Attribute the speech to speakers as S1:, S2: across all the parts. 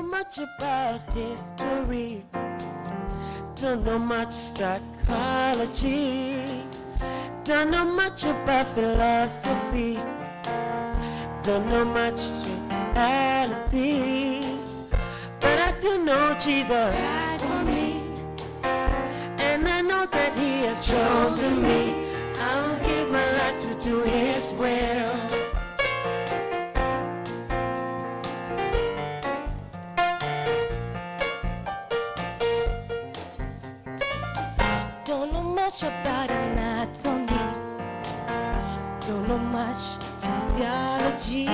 S1: much about history. Don't know much psychology. Don't know much about philosophy. Don't know much reality. But I do know Jesus died for me. And I know that He has chosen me. I will give my life to do His will. Don't know much about anatomy. Don't know much physiology.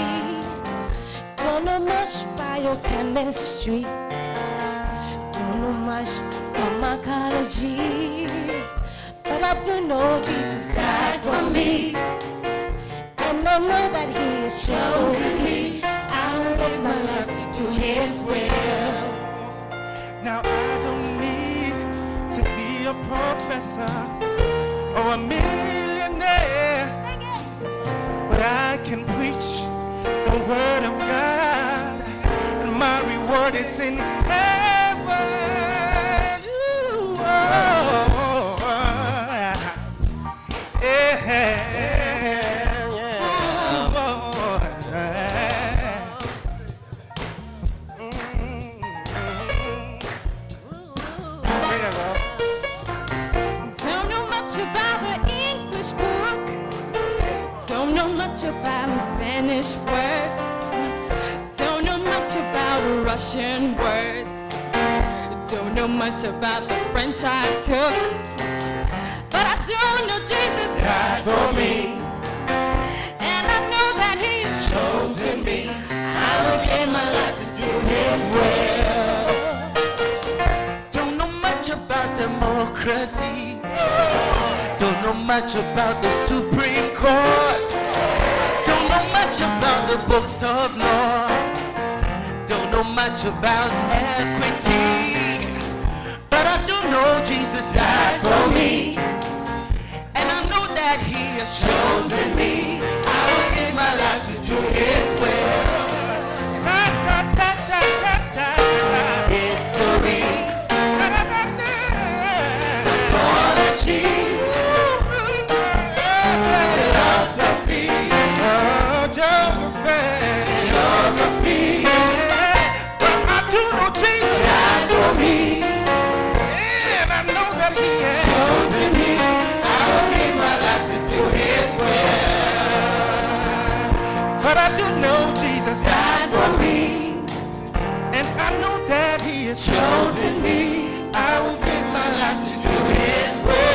S1: Don't know much biochemistry. Don't know much pharmacology. But I do know Jesus died for me. And I know that He has chosen me. I will live my life to do His will.
S2: Now I don't need to be a professor or a millionaire, but I can preach the word of God, and my reward is in heaven. Ooh, oh, yeah.
S1: About Spanish words, don't know much about Russian words, don't know much about the French I took, but I do know Jesus died for me, and I know that He has chosen me. I will give my life to do His will.
S3: Don't know much about democracy, don't know much about the Supreme Court, about the books of law, don't know much about equity, but I do know Jesus died for me, and I know that He has chosen me. I will give my life to do His will. History, psychology, philosophy, geography,
S2: But I do know Jesus
S3: died for me,
S2: and I know that He has
S3: chosen me. I will give my life to do His will.
S2: But I do know Jesus
S3: Died for me,
S2: and I know that He has
S3: chosen me. I will give my life to do His will.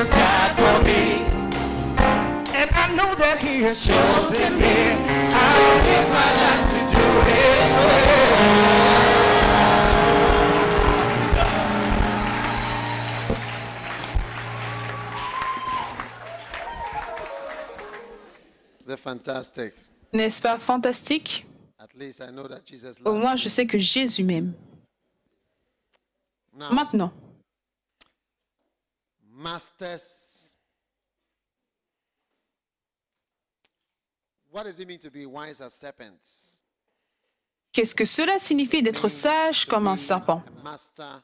S2: Died for me, and I know that He has chosen me. I will give my life to do His
S4: will. They're fantastic.
S5: N'est-ce pas fantastique?
S4: At least I know that Jesus
S5: Au
S4: loves
S5: moins,
S4: me.
S5: je sais que Jésus m'aime.
S4: Now,
S5: Maintenant,
S4: masters, what does it mean to be wise as serpents?
S5: qu'est-ce que cela signifie d'être sage comme un serpent?
S4: A master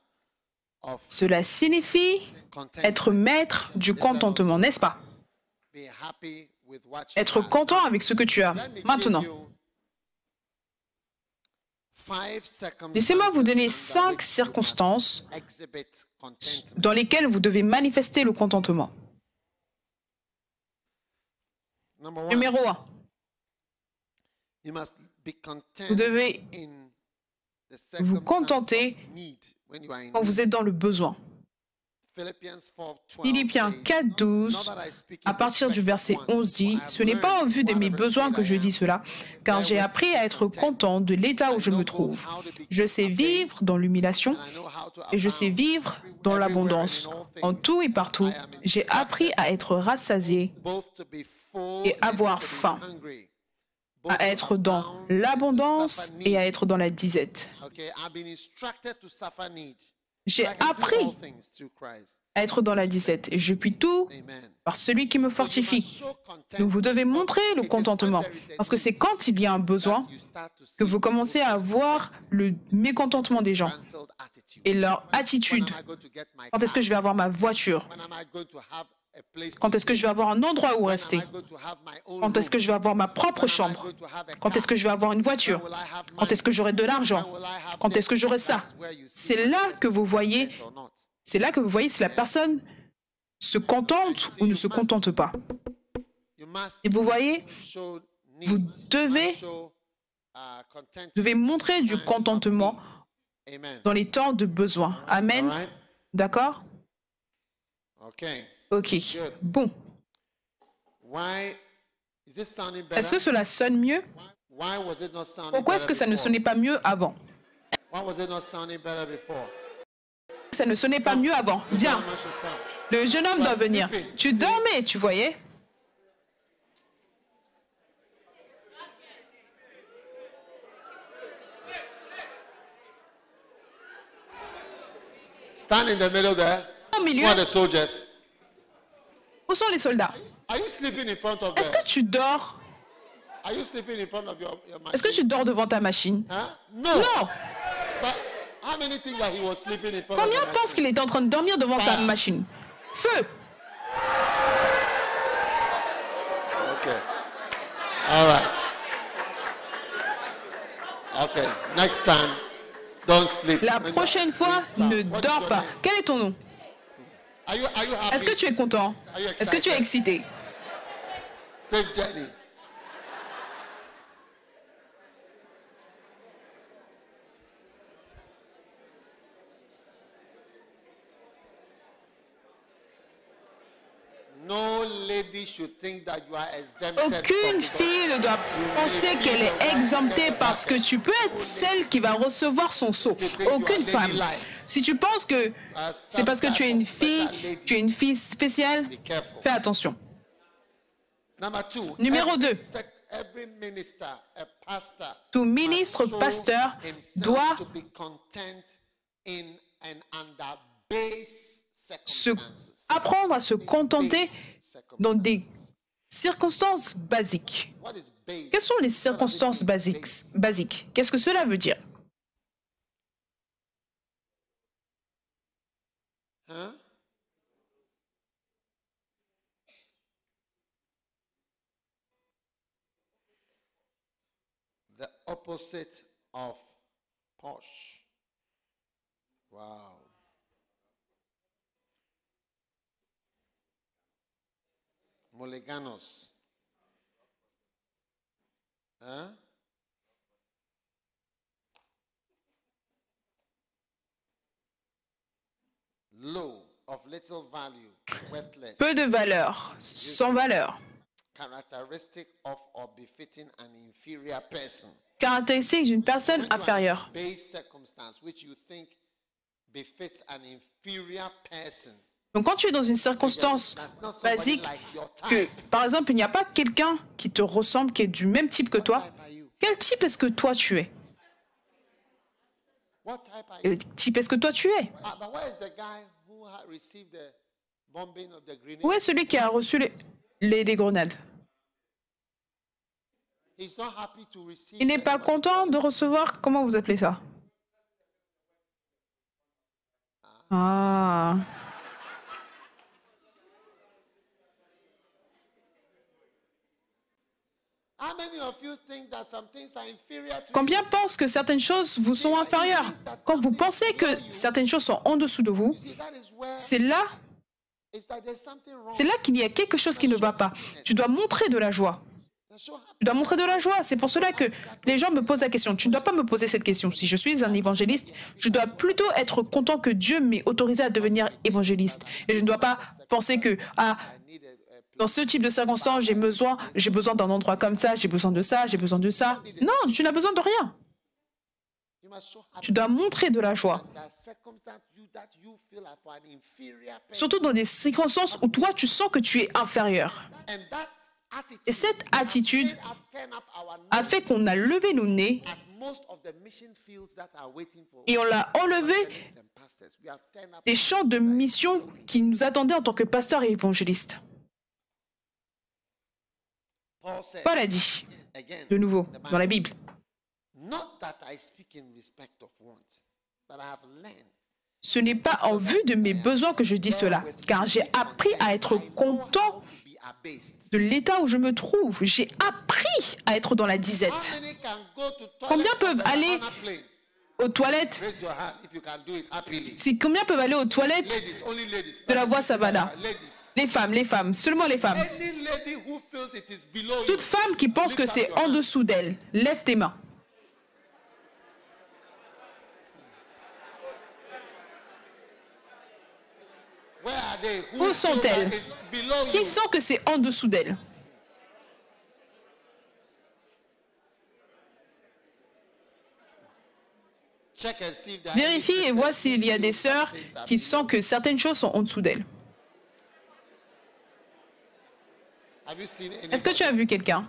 S4: of
S5: Cela signifie
S4: contentment.
S5: être maître du contentement, n'est-ce pas?
S4: Be happy with what you
S5: Être
S4: have.
S5: content avec ce que tu as.
S4: Let me give
S5: Maintenant,
S4: you 5 circumstances
S5: laissez-moi vous donner
S4: under
S5: 5
S4: which you
S5: circonstances
S4: must exhibit contentment.
S5: dans lesquelles vous devez manifester le contentement.
S4: Number one,
S5: Numéro 1,
S4: you must be content
S5: vous devez
S4: in the
S5: vous
S4: circumstance
S5: contenter
S4: of need when you are in
S5: quand vous
S4: need.
S5: êtes dans le besoin. Philippiens 4, 12, à partir du verset 11 dit « Ce n'est pas en vue de mes besoins que je dis cela, car j'ai appris à être content de l'état où je me trouve. Je sais vivre dans l'humiliation et je sais vivre dans l'abondance. En tout et partout, j'ai appris à être rassasié et avoir faim, à être dans l'abondance et à être dans la disette. J'ai appris à être dans la disette et je puis tout par celui qui me fortifie. Donc vous devez montrer le contentement parce que c'est quand il y a un besoin que vous commencez à avoir le mécontentement des gens et leur attitude. Quand est-ce que je vais avoir ma voiture? Quand est-ce que je vais avoir un endroit où rester? Quand est-ce que je vais avoir ma propre chambre? Quand est-ce que je vais avoir une voiture? Quand est-ce que j'aurai de l'argent? Quand est-ce que j'aurai ça? C'est là que vous voyez, si la personne se contente ou ne se contente pas. Et vous voyez, vous devez montrer du contentement dans les temps de besoin. Amen. D'accord? Ok, bon. Est-ce que cela sonne mieux? Pourquoi est-ce que ça ne sonnait pas mieux avant? Ça ne sonnait pas mieux avant. Bien. Le jeune homme doit venir. Tu dormais, tu voyais?
S4: Stand in the middle there.
S5: Au milieu.
S4: Who are the soldiers?
S5: Où sont les soldats?
S4: Are you sleeping in front of
S5: Est-ce que tu dors?
S4: Are you sleeping in front of your machine?
S5: Est-ce que tu dors devant ta machine?
S4: Huh? No.
S5: Non.
S4: But how many think that he was sleeping in front
S5: Combien
S4: of the
S5: pensent qu'il est en train de dormir devant sa machine? Feu.
S4: Okay. All right. Okay. Next time, don't sleep.
S5: La prochaine fois, ne dors pas. Quel est ton nom?
S4: Are you happy?
S5: Est-ce que tu es content?
S4: Are you
S5: Est-ce que tu es excité?
S4: Safe journey. No lady should think that you are exempted.
S5: Aucune fille ne doit penser qu'elle est exemptée parce que tu peux être celle qui va recevoir son sceau. Aucune femme. Si tu penses que c'est parce que tu es une fille spéciale, fais attention. Numéro 2. Tout ministre, pasteur doit apprendre à se contenter dans des circonstances basiques. Quelles sont les circonstances basiques? Qu'est-ce que cela veut dire?
S4: Huh? The opposite of posh. Wow. Moleganos. Huh? Low, of little value, worthless.
S5: Peu de valeur, sans valeur.
S4: Characteristic of or befitting an inferior person.
S5: Caractéristique d'une personne inférieure.
S4: Base circumstance which you think befits an inferior person.
S5: Donc quand tu es dans une circonstance basique, que par exemple il n'y a pas quelqu'un qui te ressemble, qui est du même type que toi, quel type est-ce que toi tu es?
S4: What type are you?
S5: Quel type est-ce que toi tu es?
S4: But where is the guy who received the bombing of the grenade?
S5: Où est celui qui a reçu les grenades?
S4: He's not happy to receive.
S5: Il n'est pas content de recevoir, comment vous appelez ça? Ah.
S4: How many of you think that some things are inferior to
S5: Combien pensent que certaines choses vous sont inférieures? Quand vous pensez que certaines choses sont en dessous de vous,
S4: you? See, that is where
S5: c'est là
S4: it's that there's something wrong.
S5: qu'il y a quelque chose qui ne va pas. Tu dois montrer de la joie.
S4: There
S5: Tu dois montrer de la joie. C'est pour cela que les gens me posent la question. Tu ne dois pas me poser cette question. Si je suis un évangéliste, je dois plutôt être content que Dieu m'ait autorisé à devenir évangéliste. Et je ne dois pas penser que, dans ce type de circonstances, j'ai besoin d'un endroit comme ça, j'ai besoin de ça, j'ai besoin de ça. Non, tu n'as besoin de rien. Tu dois montrer de la joie. Surtout dans des circonstances où toi, tu sens que tu es inférieur. Et cette attitude a fait qu'on a levé nos nez et on l'a enlevé des champs de mission qui nous attendaient en tant que pasteurs et évangélistes. Paul a dit, de nouveau, dans la Bible, ce n'est pas en vue de mes besoins que je dis cela, car j'ai appris à être content de l'état où je me trouve. J'ai appris à être dans la disette. Combien peuvent aller aux toilettes? Combien peuvent aller aux toilettes de la voie Savannah? Les femmes, seulement les femmes. Toute femme qui pense que c'est en dessous d'elle, lève tes mains. Où sont-elles? Qui sent que c'est en dessous d'elles? Vérifie et vois s'il y a des sœurs qui sentent que certaines choses sont en dessous d'elles. Est-ce que tu as vu quelqu'un?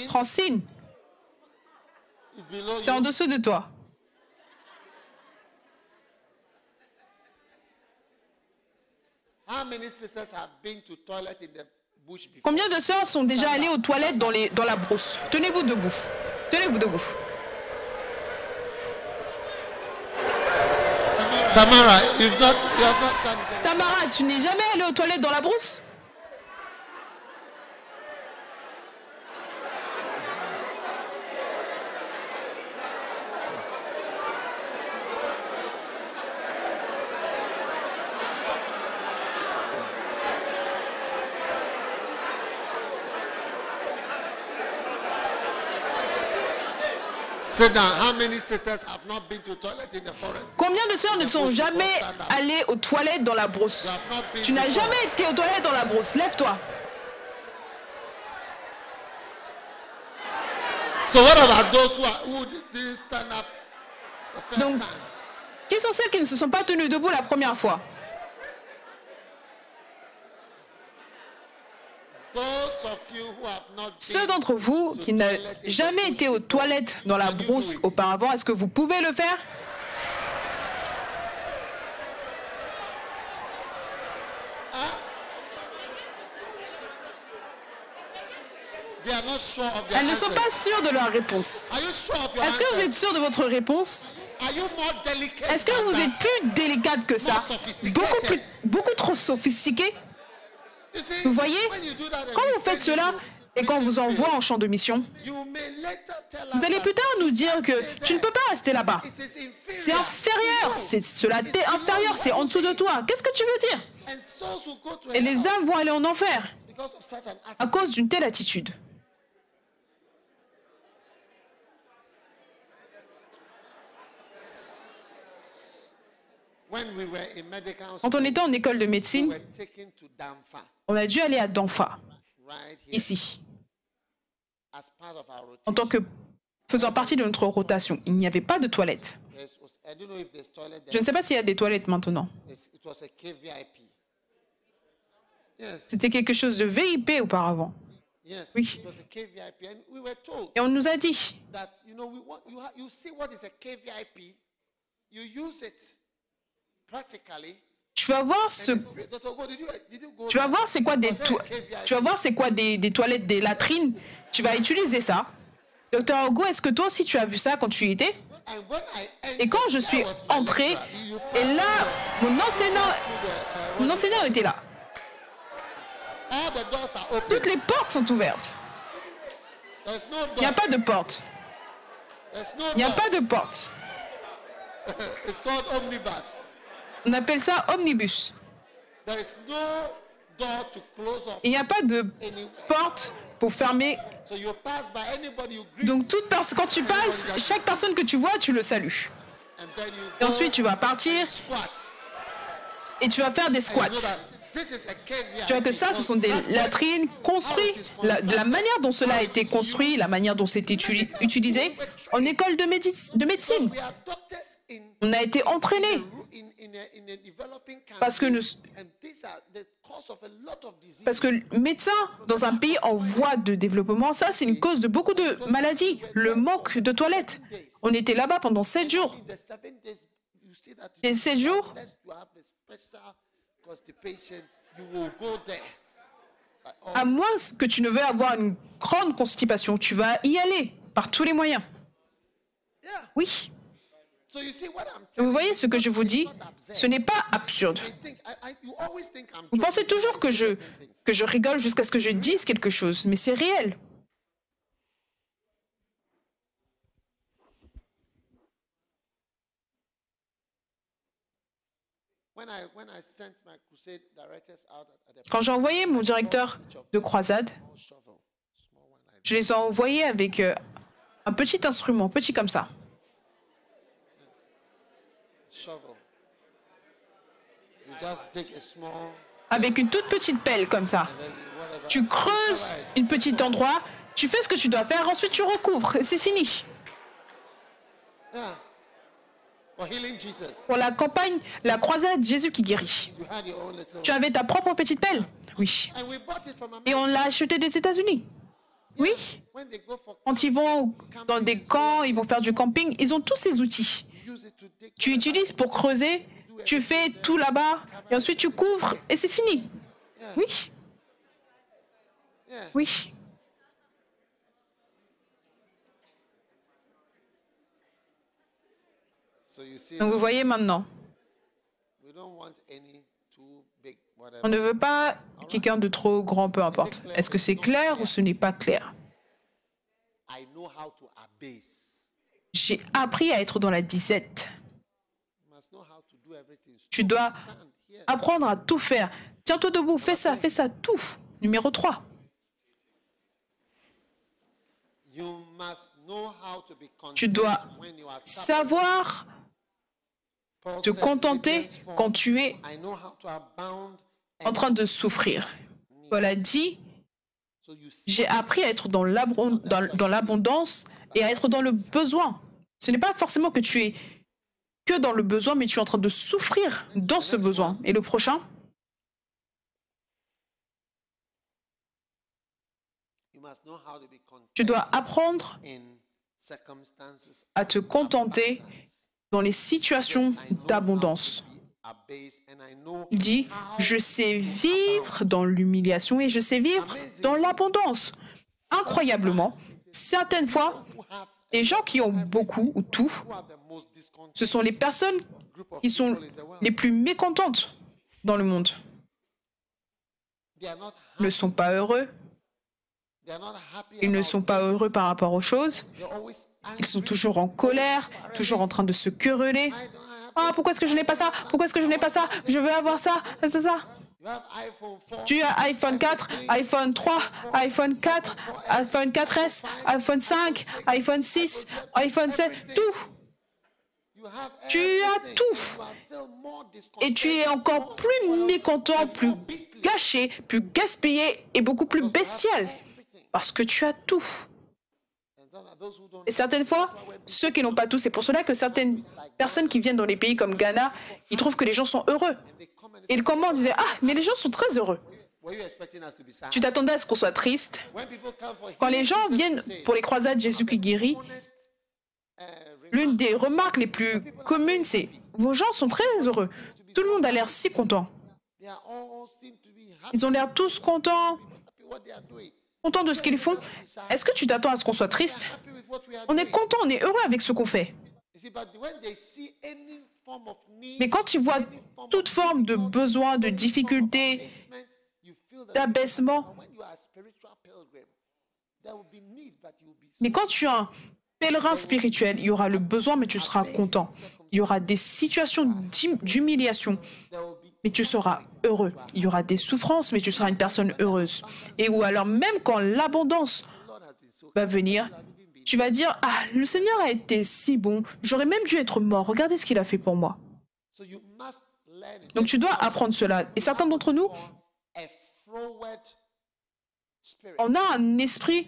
S5: Francine, c'est en dessous de toi. Combien de sœurs sont déjà allées aux toilettes dans la brousse? Tenez-vous debout. Tenez-vous debout. Tamara, tu n'es jamais allée aux toilettes dans la brousse? Combien de sœurs ne sont jamais allées aux toilettes dans la brousse? Tu n'as jamais été aux toilettes dans la brousse. Lève-toi. Donc, qui sont celles qui ne se sont pas tenues debout la première fois? Ceux d'entre vous qui n'ont jamais été aux toilettes dans la brousse auparavant, est-ce que vous pouvez le faire? Elles ne sont pas sûres de leur réponse. Est-ce que vous êtes sûr de votre réponse? Est-ce que vous êtes plus délicate que ça? Beaucoup trop sophistiqué? Vous voyez, quand vous faites cela et qu'on vous envoie en champ de mission, vous allez plus tard nous dire que tu ne peux pas rester là-bas. C'est inférieur, cela t'est inférieur, c'est en dessous de toi. Qu'est-ce que tu veux dire? Et les âmes vont aller en enfer à cause d'une telle attitude. Quand on était en école de médecine, on a dû aller à Danfa, ici, en tant que faisant partie de notre rotation. Il n'y avait pas de toilettes. Je ne sais pas s'il y a des toilettes maintenant. C'était quelque chose de VIP auparavant. Oui. Et on nous a dit, tu vas voir c'est quoi des toilettes, des latrines. Tu vas utiliser ça. Docteur Ogo, est-ce que toi aussi tu as vu ça quand tu y étais? Et quand je suis entrée, et là, mon enseignant était là. Toutes les portes sont ouvertes. Il n'y a pas de porte. Il n'y a pas de porte. On appelle ça omnibus. Il n'y a pas de porte pour fermer. Donc, quand tu passes, chaque personne que tu vois, tu le salues. Et ensuite, tu vas partir et tu vas faire des squats. Tu vois que ça, ce sont des latrines construites. La manière dont cela a été construit, la manière dont c'était utilisé en école de médecine. On a été entraînés parce que le médecin dans un pays en voie de développement, ça c'est une cause de beaucoup de maladies. Le manque de toilettes. On était là-bas pendant 7 jours. Et 7 jours, à moins que tu ne veuilles avoir une grande constipation, tu vas y aller par tous les moyens. Oui. Vous voyez ce que je vous dis? Ce n'est pas absurde. Vous pensez toujours que je rigole jusqu'à ce que je dise quelque chose, mais c'est réel. Quand j'ai envoyé mon directeur de croisade, je les ai envoyés avec un petit instrument, petit comme ça. Avec une toute petite pelle comme ça. Tu creuses un petit endroit, tu fais ce que tu dois faire, ensuite tu recouvres et c'est fini. Pour la campagne, la croisade Jésus qui guérit. Tu avais ta propre petite pelle? Oui. Et on l'a acheté des États-Unis? Oui. Quand ils vont dans des camps, ils vont faire du camping, ils ont tous ces outils. Tu utilises pour creuser, tu fais tout là-bas, et ensuite tu couvres, et c'est fini. Oui. Oui. Donc vous voyez maintenant, on ne veut pas quelqu'un de trop grand, peu importe. Est-ce que c'est clair ou ce n'est pas clair? J'ai appris à être dans la disette. Tu dois apprendre à tout faire. Tiens-toi debout, fais ça, tout. Numéro 3. Tu dois savoir te contenter quand tu es en train de souffrir. Paul a dit, j'ai appris à être dans l'abondance et à être dans le besoin. Ce n'est pas forcément que tu es que dans le besoin, mais tu es en train de souffrir dans ce besoin. Et le prochain? Tu dois apprendre à te contenter dans les situations d'abondance. Il dit, je sais vivre dans l'humiliation et je sais vivre dans l'abondance. Incroyablement, certaines fois, les gens qui ont beaucoup ou tout, ce sont les personnes qui sont les plus mécontentes dans le monde. Ils ne sont pas heureux. Ils ne sont pas heureux par rapport aux choses. Ils sont toujours en colère, toujours en train de se quereller. Ah, pourquoi est-ce que je n'ai pas ça? Pourquoi est-ce que je n'ai pas ça? Je veux avoir ça, ça. Tu as iPhone 4, iPhone 3, iPhone 4, iPhone 4S, iPhone 5, iPhone 6, iPhone 7, tout. Tu as tout. Et tu es encore plus mécontent, plus gâché, plus gaspillé et beaucoup plus bestial. Parce que tu as tout. Et certaines fois, ceux qui n'ont pas tout, c'est pour cela que certaines personnes qui viennent dans les pays comme Ghana, ils trouvent que les gens sont heureux. Et ils commencent, ils disent, ah, mais les gens sont très heureux. Tu t'attendais à ce qu'on soit triste. Quand les gens viennent pour les croisades Jésus qui guérit, l'une des remarques les plus communes, c'est « Vos gens sont très heureux. Tout le monde a l'air si content. Ils ont l'air tous contents de ce qu'ils font. Est-ce que tu t'attends à ce qu'on soit triste? On est content, on est heureux avec ce qu'on fait. Mais quand tu vois toute forme de besoin, de difficulté, d'abaissement, mais quand tu es un pèlerin spirituel, il y aura le besoin, mais tu seras content. Il y aura des situations d'humiliation. mais tu seras heureux. Il y aura des souffrances, mais tu seras une personne heureuse. Et ou alors même quand l'abondance va venir, tu vas dire, ah, le Seigneur a été si bon, j'aurais même dû être mort, regardez ce qu'il a fait pour moi. Donc tu dois apprendre cela. Et certains d'entre nous, on a un esprit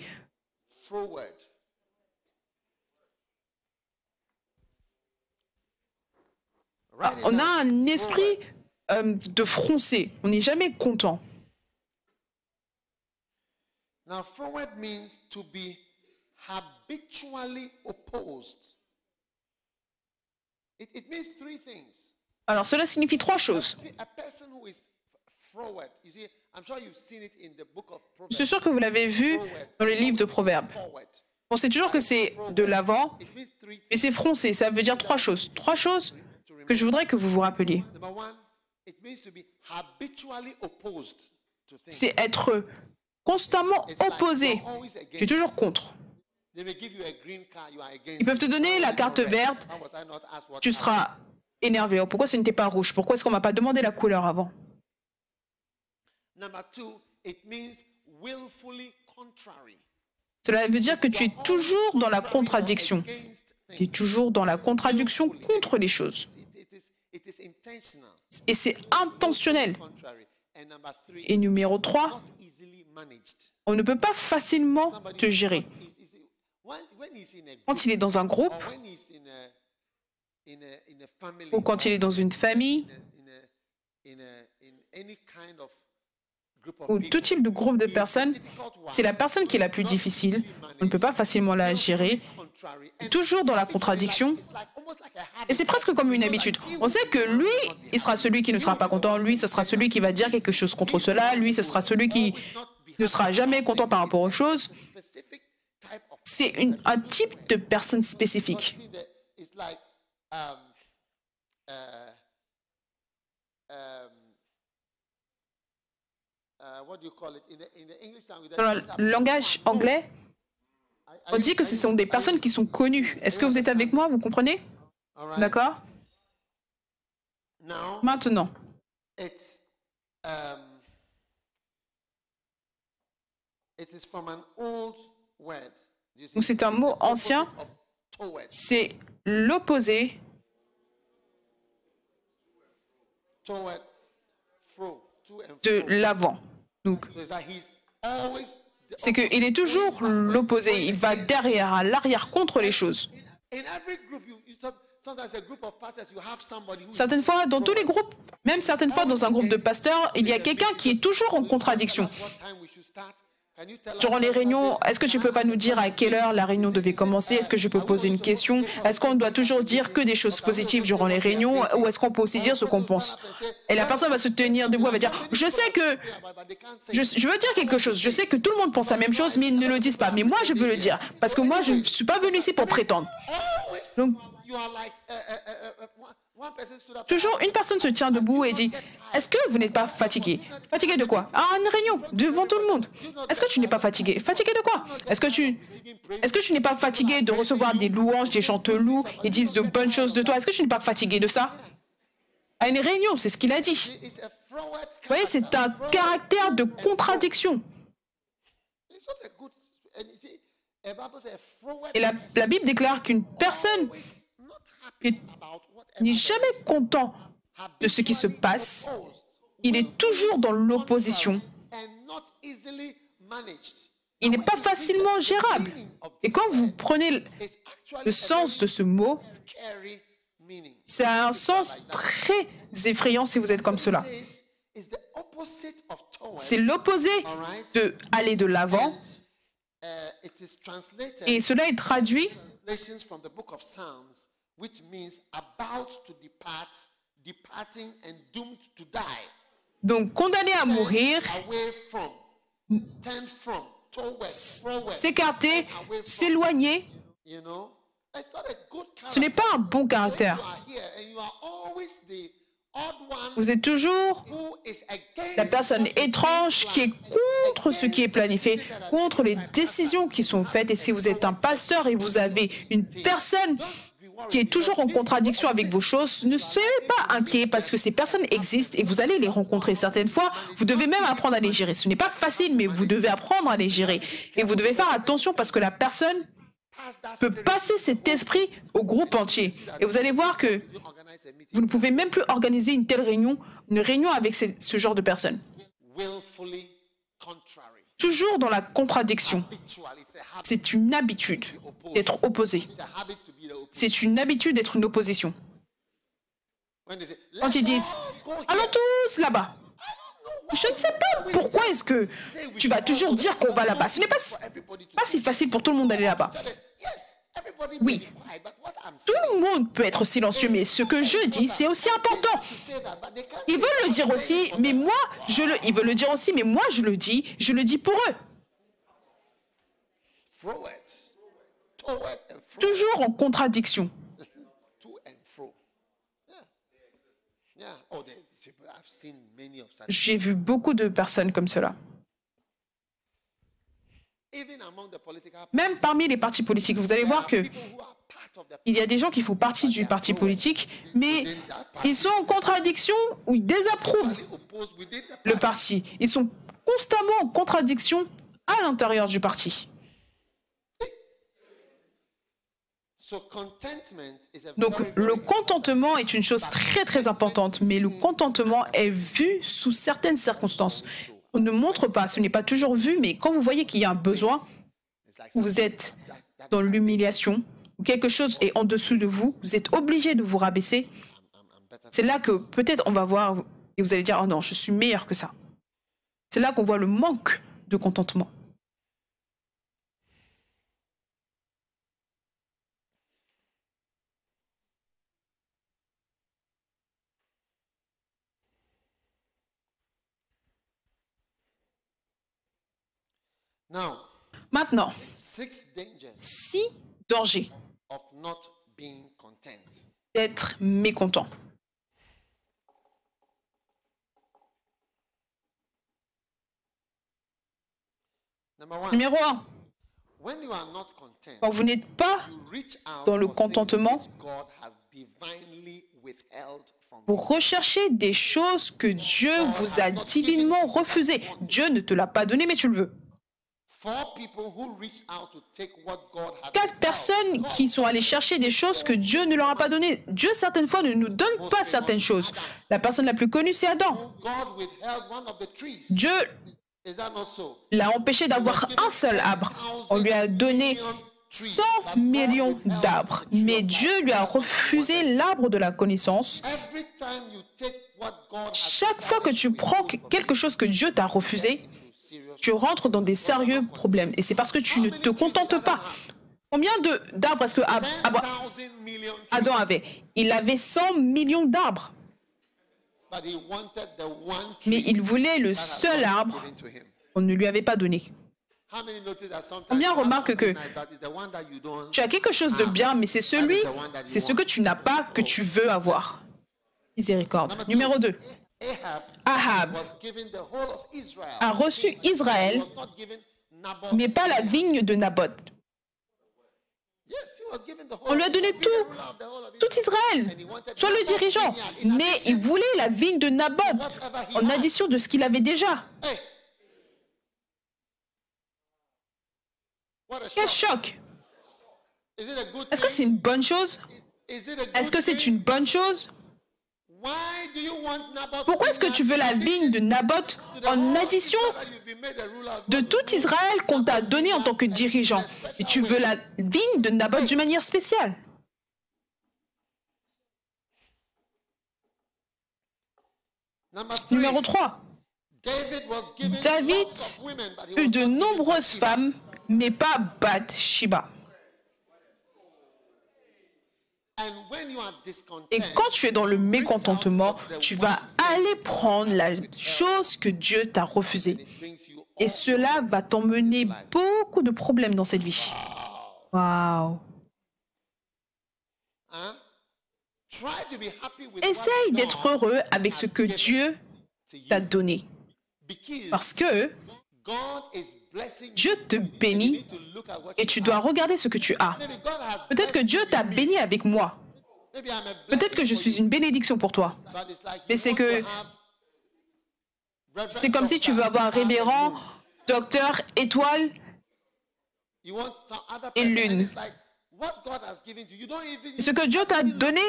S5: de froncer. On n'est jamais content.
S4: Now, forward means to be habitually opposed. It means three things.
S5: Alors, cela signifie trois choses. Je suis sûr que vous l'avez vu dans le livre de Proverbes. On sait toujours que c'est de l'avant, mais c'est froncé. Ça veut dire trois choses. Trois choses que je voudrais que vous vous rappeliez. C'est être constamment opposé. Tu es toujours contre. Ils peuvent te donner la carte verte. Tu seras énervé. Oh, pourquoi ce n'était pas rouge? Pourquoi est-ce qu'on ne m'a pas demandé la couleur avant? Cela veut dire que tu es toujours dans la contradiction. Tu es toujours dans la contradiction contre les choses. Et c'est intentionnel. Et numéro 3, on ne peut pas facilement te gérer. Quand il est dans un groupe, ou quand il est dans une famille, ou tout type de groupe de personnes, c'est la personne qui est la plus difficile. On ne peut pas facilement la gérer. Toujours dans la contradiction. Et c'est presque comme une habitude. On sait que lui, il sera celui qui ne sera pas content. Lui, ce sera celui qui va dire quelque chose contre cela. Lui, ce sera celui qui ne sera jamais content par rapport aux choses. C'est un type de personne spécifique. Dans le langage anglais, on dit que ce sont des personnes qui sont connues. Est-ce que vous êtes avec moi? Vous comprenez? D'accord? Maintenant, c'est un mot ancien. C'est l'opposé de l'avant. Donc, c'est qu'il est toujours l'opposé. Il va derrière, à l'arrière, contre les choses. Certaines fois, dans tous les groupes, même certaines fois dans un groupe de pasteurs, il y a quelqu'un qui est toujours en contradiction. Durant les réunions, est-ce que tu ne peux pas nous dire à quelle heure la réunion devait commencer? Est-ce que je peux poser une question? Est-ce qu'on doit toujours dire que des choses positives durant les réunions ou est-ce qu'on peut aussi dire ce qu'on pense? Et la personne va se tenir debout, elle va dire « Je sais que... Je veux dire quelque chose. Je sais que tout le monde pense la même chose, mais ils ne le disent pas. Mais moi, je veux le dire. Parce que moi, je ne suis pas venu ici pour prétendre. » Donc, toujours, une personne se tient debout et dit « Est-ce que vous n'êtes pas fatigué? Fatigué de quoi? À une réunion, devant tout le monde. Est-ce que tu n'es pas fatigué? Fatigué de quoi? Est-ce que tu n'es pas fatigué de recevoir des louanges, des gens te louent et disent de bonnes choses de toi? Est-ce que tu n'es pas fatigué de ça? À une réunion, c'est ce qu'il a dit. Vous voyez, c'est un caractère de contradiction. Et la Bible déclare qu'une personne n'est jamais content de ce qui se passe. Il est toujours dans l'opposition. Il n'est pas facilement gérable. Et quand vous prenez le sens de ce mot, c'est un sens très effrayant si vous êtes comme cela. C'est l'opposé d'aller de l'avant. Et cela est traduit donc condamné à mourir, s'écarter, s'éloigner. Ce n'est pas un bon caractère. Vous êtes toujours la personne étrange qui est contre ce qui est planifié, contre les décisions qui sont faites. Et si vous êtes un pasteur et vous avez une personne qui est toujours en contradiction avec vos choses, ne soyez pas inquiets parce que ces personnes existent et vous allez les rencontrer. Certaines fois, vous devez même apprendre à les gérer. Ce n'est pas facile, mais vous devez apprendre à les gérer. Et vous devez faire attention parce que la personne peut passer cet esprit au groupe entier. Et vous allez voir que vous ne pouvez même plus organiser une telle réunion, une réunion avec ce genre de personnes. Toujours dans la contradiction. C'est une habitude d'être opposé. C'est une habitude d'être une opposition. Quand ils disent « Allons tous là-bas », je ne sais pas pourquoi est-ce que tu vas toujours dire qu'on va là-bas. Ce n'est pas si facile pour tout le monde d'aller là-bas. Oui, tout le monde peut être silencieux, mais ce que je dis, c'est aussi important. Ils veulent le dire aussi, mais moi, ils veulent le dire aussi, mais moi, je le dis pour eux. Toujours en contradiction. J'ai vu beaucoup de personnes comme cela. Même parmi les partis politiques, vous allez voir que il y a des gens qui font partie du parti politique, mais ils sont en contradiction ou ils désapprouvent le parti. Ils sont constamment en contradiction à l'intérieur du parti. Donc, le contentement est une chose très, très importante, mais le contentement est vu sous certaines circonstances. On ne montre pas, ce n'est pas toujours vu, mais quand vous voyez qu'il y a un besoin, vous êtes dans l'humiliation, ou quelque chose est en dessous de vous, vous êtes obligé de vous rabaisser, c'est là que peut-être on va voir, et vous allez dire « Oh non, je suis meilleur que ça ». C'est là qu'on voit le manque de contentement. Maintenant, 6 dangers d'être mécontent. Numéro 1, quand vous n'êtes pas dans le contentement, vous recherchez des choses que Dieu vous a divinement refusées. Dieu ne te l'a pas donné, mais tu le veux. 4 personnes qui sont allées chercher des choses que Dieu ne leur a pas données. Dieu, certaines fois, ne nous donne pas certaines choses. La personne la plus connue, c'est Adam. Dieu l'a empêché d'avoir un seul arbre. On lui a donné 100 millions d'arbres. Mais Dieu lui a refusé l'arbre de la connaissance. Chaque fois que tu prends quelque chose que Dieu t'a refusé, tu rentres dans des sérieux problèmes. Et c'est parce que tu ne te contentes pas. Combien d'arbres est-ce que Adam avait? Il avait 100 millions d'arbres. Mais il voulait le seul arbre qu'on ne lui avait pas donné. Combien remarquent que tu as quelque chose de bien, mais c'est ce que tu n'as pas que tu veux avoir. Miséricorde. Numéro 2. Ahab a reçu Israël, mais pas la vigne de Naboth. On lui a donné tout Israël, soit le dirigeant, mais il voulait la vigne de Naboth en addition de ce qu'il avait déjà. Quel choc! Est-ce que c'est une bonne chose? Est-ce que c'est une bonne chose? Pourquoi est-ce que tu veux la vigne de Naboth en addition de tout Israël qu'on t'a donné en tant que dirigeant? Et tu veux la vigne de Naboth d'une manière spéciale? Numéro 3. David eut de nombreuses femmes, mais pas Bathsheba. Et quand tu es dans le mécontentement, tu vas aller prendre la chose que Dieu t'a refusée. Et cela va t'emmener beaucoup de problèmes dans cette vie. Waouh! Essaye d'être heureux avec ce que Dieu t'a donné. Parce que Dieu te bénit et tu dois regarder ce que tu as. Peut-être que Dieu t'a béni avec moi. Peut-être que je suis une bénédiction pour toi. Mais c'est comme si tu veux avoir un révérend, docteur, étoile et lune. Ce que Dieu t'a donné,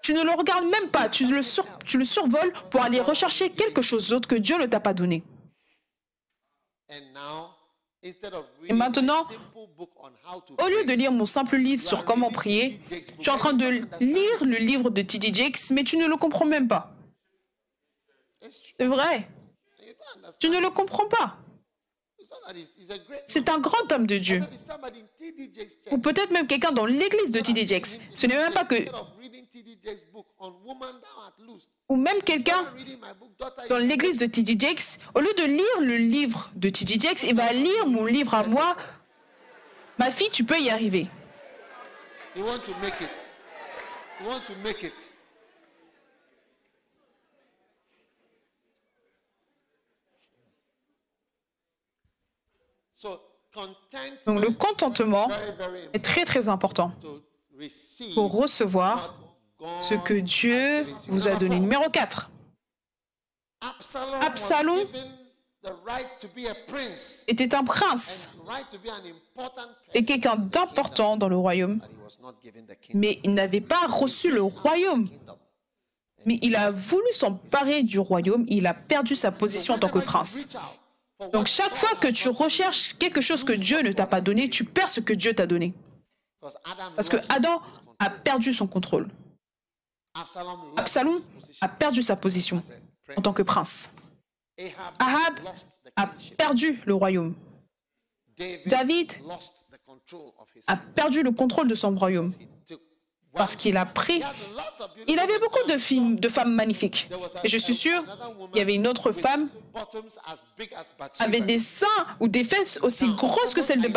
S5: tu ne le regardes même pas. Tu le survoles pour aller rechercher quelque chose d'autre que Dieu ne t'a pas donné. Et maintenant, au lieu de lire mon simple livre sur comment prier, tu es en train de lire le livre de T.D. Jakes, mais tu ne le comprends même pas. C'est vrai. Tu ne le comprends pas. C'est un grand homme de Dieu. Ou peut-être même quelqu'un dans l'église de T.D. Jakes. Ce n'est même pas que... Ou même quelqu'un dans l'église de T.D. Jakes, au lieu de lire le livre de T.D. Jakes, il va lire mon livre à moi. Ma fille, tu peux y arriver. Donc le contentement est très très important pour recevoir ce que Dieu vous a donné. Numéro 4. Absalom était un prince et quelqu'un d'important dans le royaume, mais il n'avait pas reçu le royaume. Mais il a voulu s'emparer du royaume, il a perdu sa position en tant que prince. Donc chaque fois que tu recherches quelque chose que Dieu ne t'a pas donné, tu perds ce que Dieu t'a donné. Parce que Adam a perdu son contrôle. Absalom a perdu sa position en tant que prince. Ahab a perdu le royaume. David a perdu le contrôle de son royaume parce qu'il a pris... Il avait beaucoup de femmes magnifiques. Et je suis sûre, il y avait une autre femme avec des seins ou des fesses aussi grosses que celles de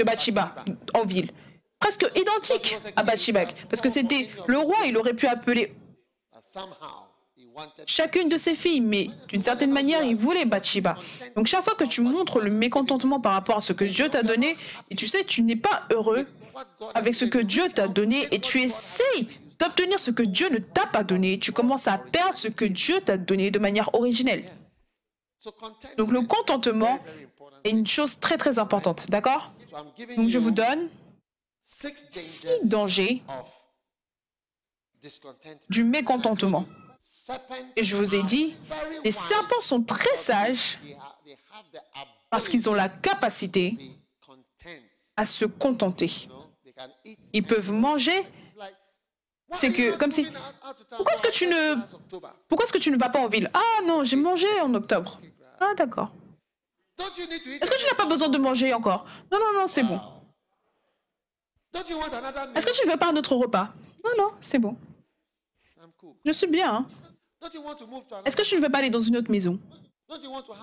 S5: Bathsheba en ville. Presque identiques à Bathsheba. Parce que c'était le roi, il aurait pu appeler chacune de ses filles, mais d'une certaine manière, il voulait Bathsheba. Donc chaque fois que tu montres le mécontentement par rapport à ce que Dieu t'a donné, et tu sais, tu n'es pas heureux avec ce que Dieu t'a donné, et tu essayes d'obtenir ce que Dieu ne t'a pas donné, tu commences à perdre ce que Dieu t'a donné de manière originelle. Donc le contentement est une chose très très importante, d'accord? Donc je vous donne 6 dangers du mécontentement. Et je vous ai dit, les serpents sont très sages parce qu'ils ont la capacité à se contenter. Ils peuvent manger. C'est que, comme si... Pourquoi est-ce que tu ne vas pas en ville? Ah non, j'ai mangé en octobre. Ah d'accord. Est-ce que tu n'as pas besoin de manger encore? Non, non, non, c'est bon. Est-ce que tu ne veux pas un autre repas? Non, non, c'est bon. Je suis bien. Hein? Est-ce que tu ne veux pas aller dans une autre maison?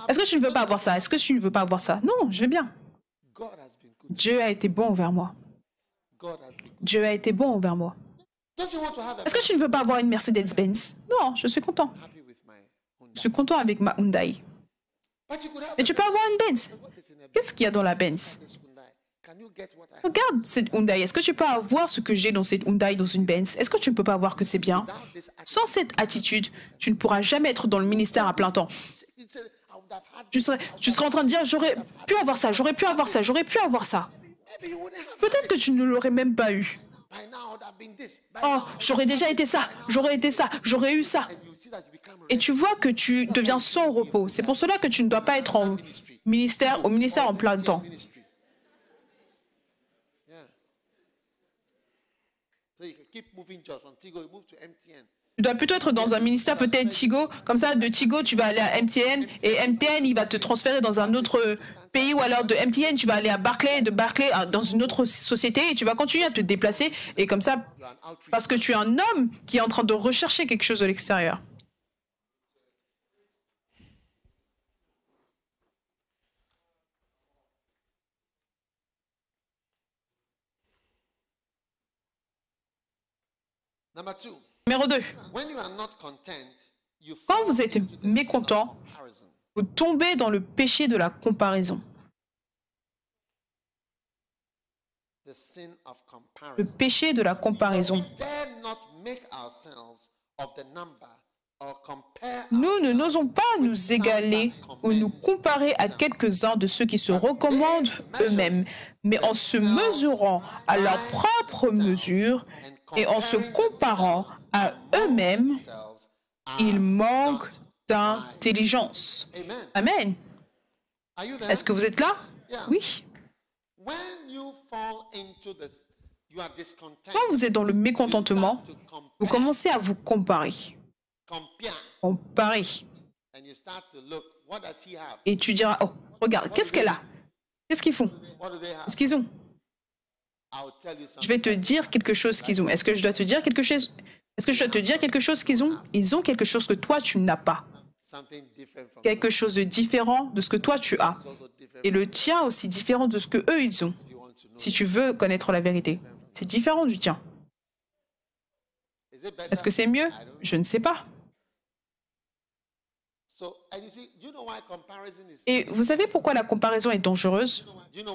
S5: Est-ce que tu ne veux pas avoir ça? Est-ce que tu ne veux pas avoir ça? Non, je vais bien. Dieu a été bon envers moi. Dieu a été bon envers moi. Est-ce que tu ne veux pas avoir une Mercedes-Benz? Non, je suis content. Je suis content avec ma Hyundai. Mais tu peux avoir une Benz. Qu'est-ce qu'il y a dans la Benz? Regarde cette Hyundai. Est-ce que tu peux avoir ce que j'ai dans cette Hyundai dans une Benz? Est-ce que tu ne peux pas voir que c'est bien? Sans cette attitude, tu ne pourras jamais être dans le ministère à plein temps. Tu serais en train de dire, j'aurais pu avoir ça, j'aurais pu avoir ça, j'aurais pu avoir ça. Peut-être que tu ne l'aurais même pas eu. Oh, j'aurais déjà été ça, j'aurais été ça, j'aurais eu ça. Et tu vois que tu deviens sans repos. C'est pour cela que tu ne dois pas être au ministère en plein temps. Tu dois plutôt être dans un ministère peut-être Tigo, comme ça de Tigo tu vas aller à MTN et MTN il va te transférer dans un autre pays ou alors de MTN tu vas aller à Barclay, de Barclay dans une autre société et tu vas continuer à te déplacer et comme ça parce que tu es un homme qui est en train de rechercher quelque chose de l'extérieur. Numéro 2. Quand vous êtes mécontent, vous tombez dans le péché de la comparaison. le péché de la comparaison. Nous n'osons pas nous égaler ou nous comparer à quelques-uns de ceux qui se recommandent eux-mêmes, mais en se mesurant à leur propre mesure et en se comparant à eux-mêmes, ils manquent d'intelligence. Amen. Est-ce que vous êtes là? Oui. Quand vous êtes dans le mécontentement, vous commencez à vous comparer. Comparer. Et tu diras, oh, regarde, qu'est-ce qu'elle a? Qu'est-ce qu'ils font? Qu'est-ce qu'ils ont? Je vais te dire quelque chose qu'ils ont. Est-ce que je dois te dire quelque chose? Est-ce que je dois te dire quelque chose qu'ils ont? Ils ont quelque chose que toi, tu n'as pas. Quelque chose de différent de ce que toi, tu as. Et le tien aussi différent de ce que eux, ils ont. Si tu veux connaître la vérité, c'est différent du tien. Est-ce que c'est mieux? Je ne sais pas. Et vous savez pourquoi la comparaison est dangereuse?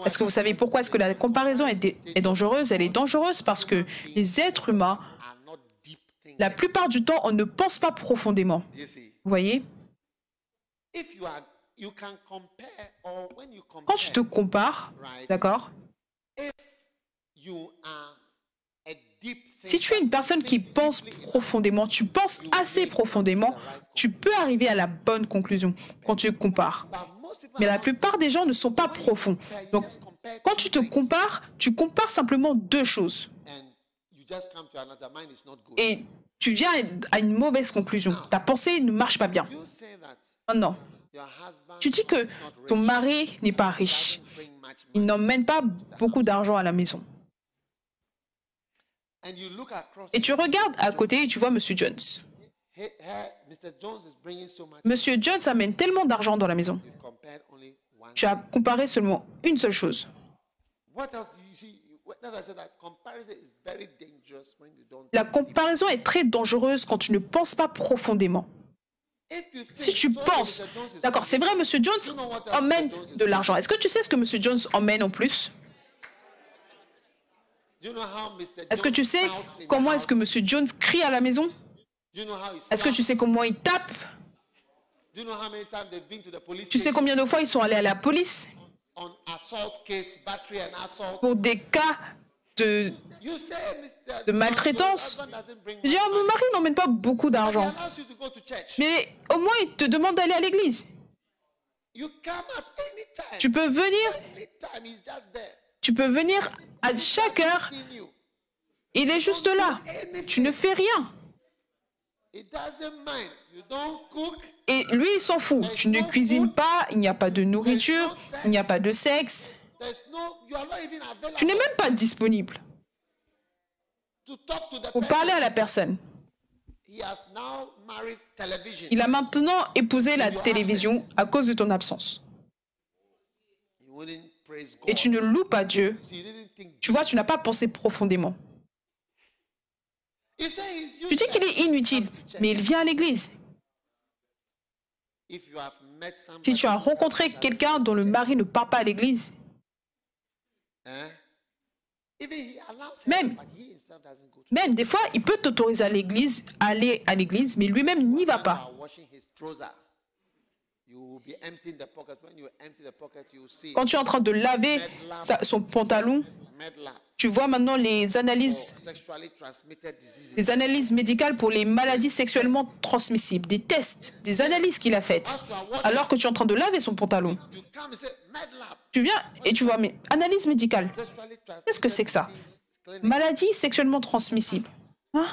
S5: Est-ce que vous savez pourquoi est-ce que la comparaison est dangereuse? Elle est dangereuse parce que les êtres humains, la plupart du temps, on ne pense pas profondément. Vous voyez? Quand tu te compares, d'accord? Si tu es une personne qui pense profondément, tu penses assez profondément, tu peux arriver à la bonne conclusion quand tu compares. Mais la plupart des gens ne sont pas profonds. Donc, quand tu te compares, tu compares simplement deux choses. Et tu viens à une mauvaise conclusion. Ta pensée ne marche pas bien. Maintenant, tu dis que ton mari n'est pas riche. Il n'emmène pas beaucoup d'argent à la maison. Et tu regardes à côté et tu vois M. Jones. M. Jones amène tellement d'argent dans la maison. Tu as comparé seulement une seule chose. La comparaison est très dangereuse quand tu ne penses pas profondément. Si tu penses, d'accord, c'est vrai, M. Jones emmène de l'argent. Est-ce que tu sais ce que M. Jones emmène en plus? Est-ce que tu sais comment est-ce que M. Jones crie à la maison? Est-ce que tu sais comment il tape? Tu sais combien de fois ils sont allés à la police pour des cas de maltraitance? Je dis, oh, mon mari n'emmène pas beaucoup d'argent. Mais au moins, il te demande d'aller à l'église. Tu peux venir à chaque heure. Il est juste là. Tu ne fais rien. Et lui, il s'en fout. Tu ne cuisines pas, il n'y a pas de nourriture, il n'y a pas de sexe. Tu n'es même pas disponible pour parler à la personne. Il a maintenant épousé la télévision à cause de ton absence. Et tu ne loues pas Dieu. Tu vois, tu n'as pas pensé profondément. Tu dis qu'il est inutile, mais il vient à l'église. Si tu as rencontré quelqu'un dont le mari ne part pas à l'église, même des fois, il peut t'autoriser à l'église, aller à l'église, mais lui-même n'y va pas. Quand tu es en train de laver son pantalon, tu vois maintenant les analyses médicales pour les maladies sexuellement transmissibles, des tests, des analyses qu'il a faites, alors que tu es en train de laver son pantalon. Tu viens et tu vois, mais analyse médicale, qu'est-ce que c'est que ça? Maladie sexuellement transmissible. Hein?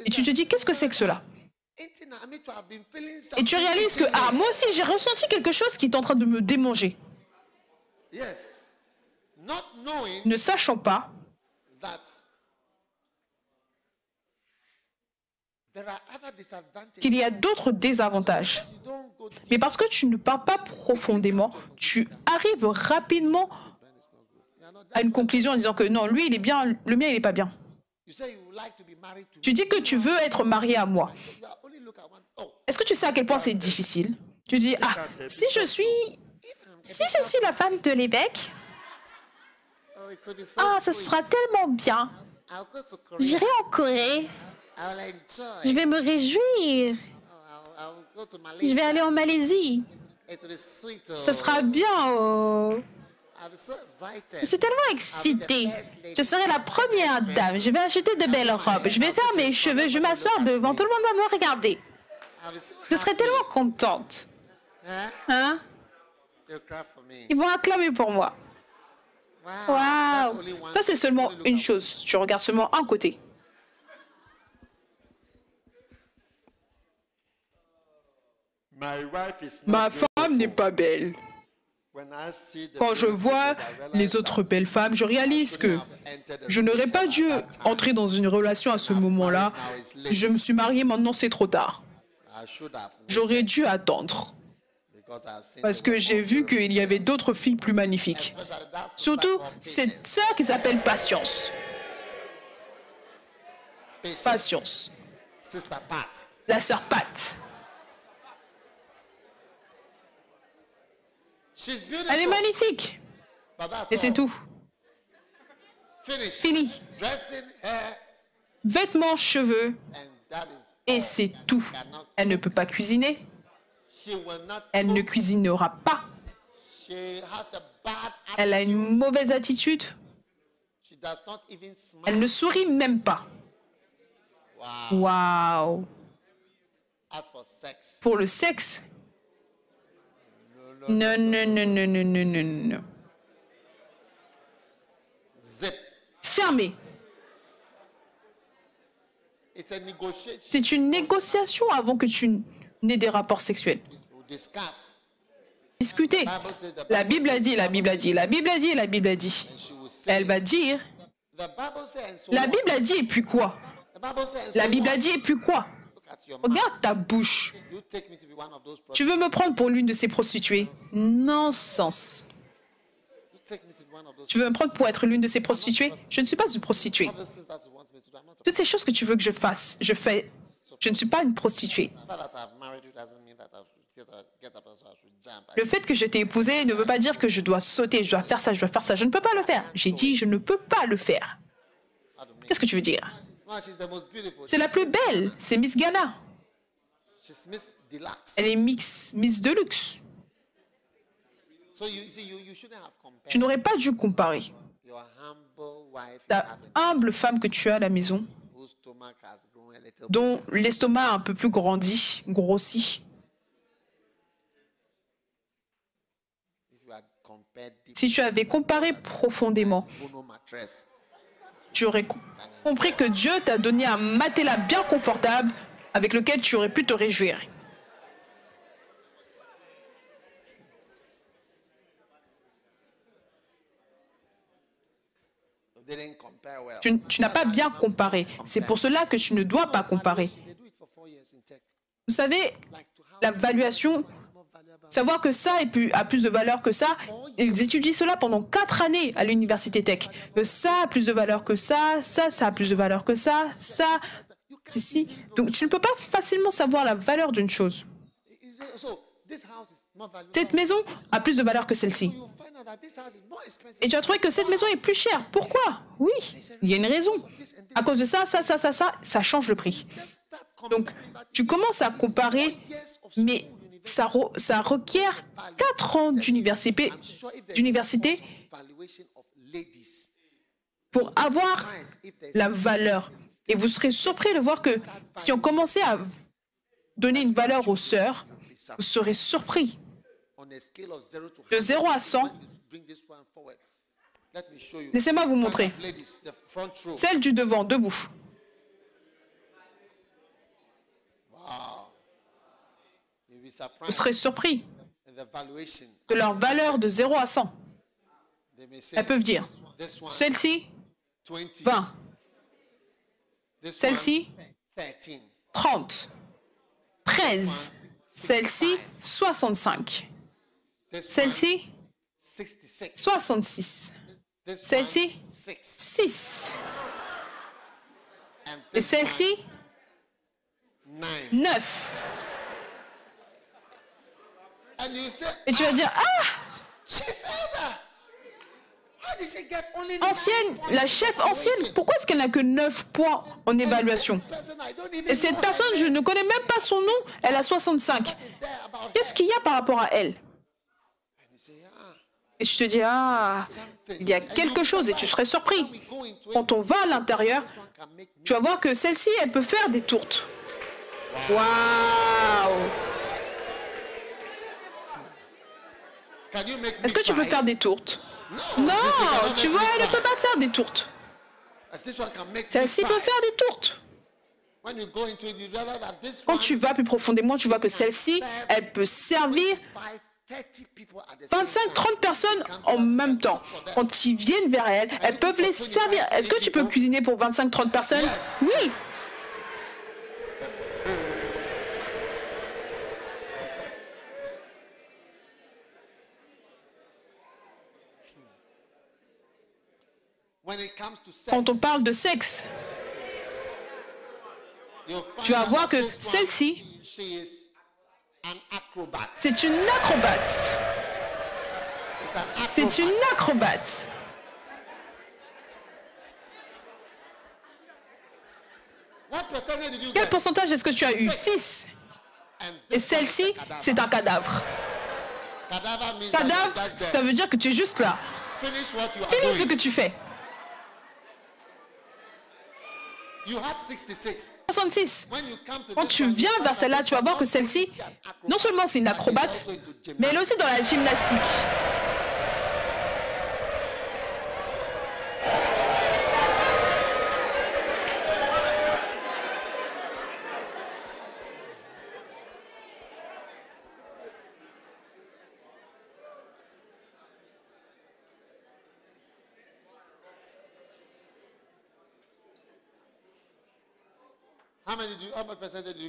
S5: Et tu te dis, qu'est-ce que c'est que cela? Et tu réalises que, ah, moi aussi, j'ai ressenti quelque chose qui est en train de me démanger. Ne sachant pas qu'il y a d'autres désavantages. Mais parce que tu ne parles pas profondément, tu arrives rapidement à une conclusion en disant que non, lui, il est bien, le mien, il n'est pas bien. Tu dis que tu veux être marié à moi. Est-ce que tu sais à quel point c'est difficile? Tu dis, ah, si je suis la femme de l'évêque, Ah, ça sera tellement bien. J'irai en Corée. Je vais me réjouir. Je vais aller en Malaisie. Ça sera bien. Oh. Je suis tellement excitée. Je serai la première dame. Je vais acheter de belles robes. Je vais faire mes cheveux. Je vais m'asseoir devant. Tout le monde va me regarder. Je serai tellement contente. Hein? Ils vont acclamer pour moi. Waouh! Ça, c'est seulement une chose. Tu regardes seulement un côté. Ma femme n'est pas belle. Quand je vois les autres belles femmes, je réalise que je n'aurais pas dû entrer dans une relation à ce moment-là. Je me suis mariée, maintenant c'est trop tard. J'aurais dû attendre. Parce que j'ai vu qu'il y avait d'autres filles plus magnifiques. Surtout cette sœur qui s'appelle Patience. Patience. La sœur Pat. Elle est magnifique. Et c'est tout. Fini. Vêtements, cheveux. Et c'est tout. Elle ne peut pas cuisiner. Elle ne cuisinera pas. Elle a une mauvaise attitude. Elle ne sourit même pas. Waouh. Pour le sexe. Non, non, non, non, non, non, non, non. Fermé. C'est une négociation avant que tu n'aies des rapports sexuels. Discuter. La Bible a dit, la Bible a dit, la Bible a dit, la Bible a dit. Elle va dire, la Bible a dit et puis quoi? La Bible a dit et puis quoi? Regarde ta bouche. Tu veux me prendre pour l'une de ces prostituées? Non-sens. Tu veux me prendre pour être l'une de ces prostituées? Je ne suis pas une prostituée. Toutes ces choses que tu veux que je fasse, je fais. Je ne suis pas une prostituée. Le fait que je t'ai épousé ne veut pas dire que je dois sauter, je dois faire ça, je dois faire ça. Je ne peux pas le faire. J'ai dit, je ne peux pas le faire. Qu'est-ce que tu veux dire? C'est la plus belle. C'est Miss Ghana. Elle est Miss Deluxe. Tu n'aurais pas dû comparer. Ta humble femme que tu as à la maison, dont l'estomac a un peu plus grossi. Si tu avais comparé profondément, tu aurais compris que Dieu t'a donné un matelas bien confortable avec lequel tu aurais pu te réjouir. Tu n'as pas bien comparé. C'est pour cela que tu ne dois pas comparer. Vous savez, l'évaluation, savoir que ça a plus de valeur que ça, ils étudient cela pendant 4 années à l'université tech. Que ça a plus de valeur que ça a plus de valeur que ça, ceci. Donc tu ne peux pas facilement savoir la valeur d'une chose. Cette maison a plus de valeur que celle-ci. Et tu as trouvé que cette maison est plus chère. Pourquoi? Oui, il y a une raison. À cause de ça change le prix. Donc, tu commences à comparer, mais ça requiert 4 ans d'université pour avoir la valeur. Et vous serez surpris de voir que si on commençait à donner une valeur aux sœurs, vous serez surpris. De 0 à 100, laissez-moi vous montrer. Celle du devant, debout. Vous serez surpris de leur valeur de 0 à 100. Elles peuvent dire, celle-ci, 20. Celle-ci, 30. 13. Celle-ci, 65. Celle-ci, 66. Celle-ci, 6. Et celle-ci, 9. Et tu vas dire, ah! ancienne, la chef ancienne, pourquoi est-ce qu'elle n'a que 9 points en évaluation? Et cette personne, je ne connais même pas son nom, elle a 65. Qu'est-ce qu'il y a par rapport à elle? Et je te dis, ah, il y a quelque chose et tu serais surpris. Quand on va à l'intérieur, tu vas voir que celle-ci, elle peut faire des tourtes. Waouh! Est-ce que tu peux faire des tourtes? Non, tu vois, elle ne peut pas faire des tourtes. Celle-ci peut faire des tourtes. Quand tu vas plus profondément, tu vois que celle-ci, elle peut servir 25-30 personnes en même temps. Quand ils viennent vers elle, elles peuvent les servir. Est-ce que tu peux cuisiner pour 25-30 personnes? Oui. Quand on parle de sexe, tu vas voir que celle-ci, c'est une acrobate. C'est une acrobate. Quel pourcentage est-ce que tu as eu? 6. Et celle-ci, c'est un cadavre. Cadavre, ça veut dire que tu es juste là. Finis ce que tu fais. 66. Quand tu viens vers celle-là, tu vas voir que celle-ci, non seulement c'est une acrobate, mais elle est aussi dans la gymnastique.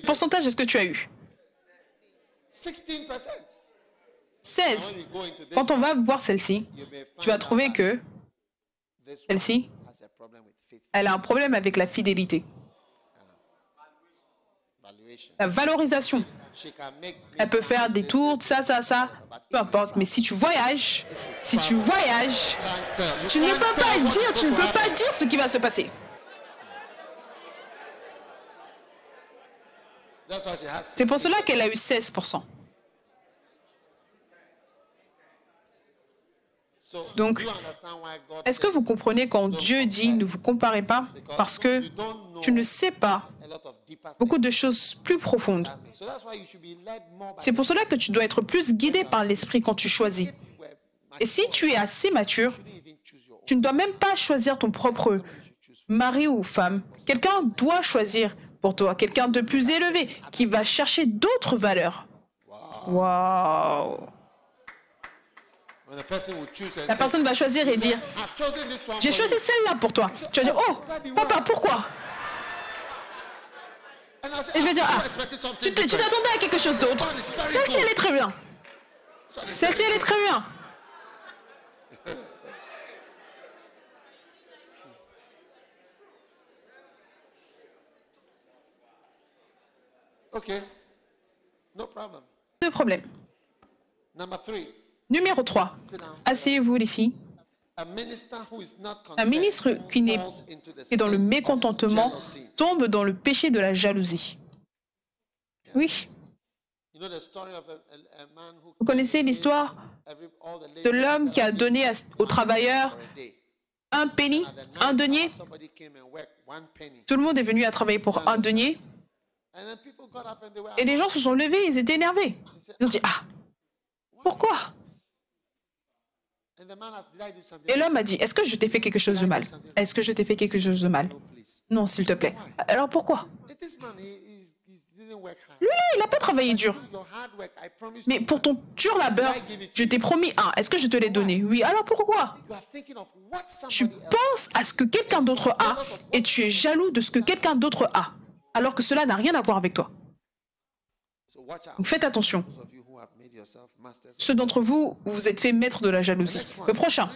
S5: Pourcentage est-ce que tu as eu? 16. Quand on va voir celle-ci, tu vas trouver que celle-ci, elle a un problème avec la fidélité. La valorisation. Elle peut faire des tours, ça, peu importe. Mais si tu voyages, tu ne peux pas dire, ce qui va se passer. C'est pour cela qu'elle a eu 16%. Donc, est-ce que vous comprenez quand Dieu dit « ne vous comparez pas » parce que tu ne sais pas beaucoup de choses plus profondes. C'est pour cela que tu dois être plus guidé par l'Esprit quand tu choisis. Et si tu es assez mature, tu ne dois même pas choisir ton propre mari ou femme. Quelqu'un doit choisir pour toi, quelqu'un de plus élevé, qui va chercher d'autres valeurs. Waouh! La personne va choisir et dire, j'ai choisi celle-là pour toi. Tu vas dire, oh, papa, pourquoi? Et je vais dire, ah, tu t'attendais à quelque chose d'autre. Celle-ci, elle est très bien. Celle-ci, elle est très bien.
S4: OK. No problem.
S5: Pas de problème. Numéro 3. Asseyez-vous, les filles. Un ministre qui est dans le mécontentement tombe dans le péché de la jalousie. Oui. Vous connaissez l'histoire de l'homme qui a donné aux travailleurs un penny, un denier. Tout le monde est venu à travailler pour un denier. Et les gens se sont levés, ils étaient énervés. Ils ont dit, ah, pourquoi? Et l'homme a dit, est-ce que je t'ai fait quelque chose de mal? Est-ce que je t'ai fait quelque chose de mal? Non, s'il te plaît. Alors pourquoi? Lui, il n'a pas travaillé dur. Mais pour ton dur labeur, je t'ai promis un. Est-ce que je te l'ai donné? Oui, alors pourquoi? Tu penses à ce que quelqu'un d'autre a et tu es jaloux de ce que quelqu'un d'autre a, alors que cela n'a rien à voir avec toi. Donc faites attention. Ceux d'entre vous, vous êtes fait maître de la jalousie. Le prochain.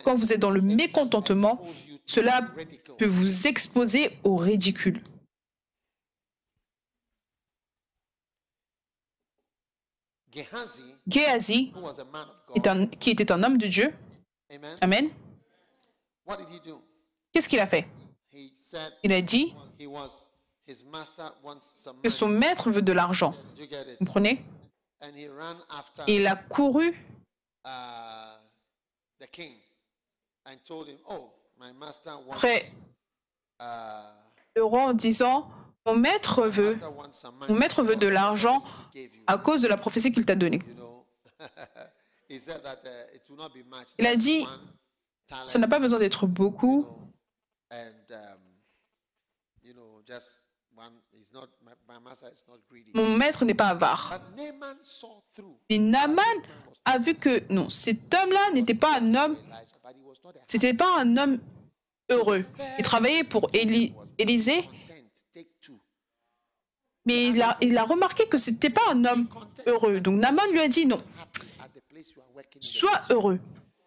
S5: Quand vous êtes dans le mécontentement, cela peut vous exposer au ridicule. Géasi, qui était un homme de Dieu, amen, qu'est-ce qu'il a fait? Il a dit que son maître veut de l'argent. Vous comprenez? Et il a couru près le roi en disant, mon maître veut de l'argent à cause de la prophétie qu'il t'a donnée. Il a dit, ça n'a pas besoin d'être beaucoup. Mon maître n'est pas avare. Mais Naaman a vu que non, cet homme-là n'était pas un homme, c'était pas un homme heureux. Il travaillait pour Élisée, mais il a remarqué que c'était pas un homme heureux. Donc Naaman lui a dit non, sois heureux.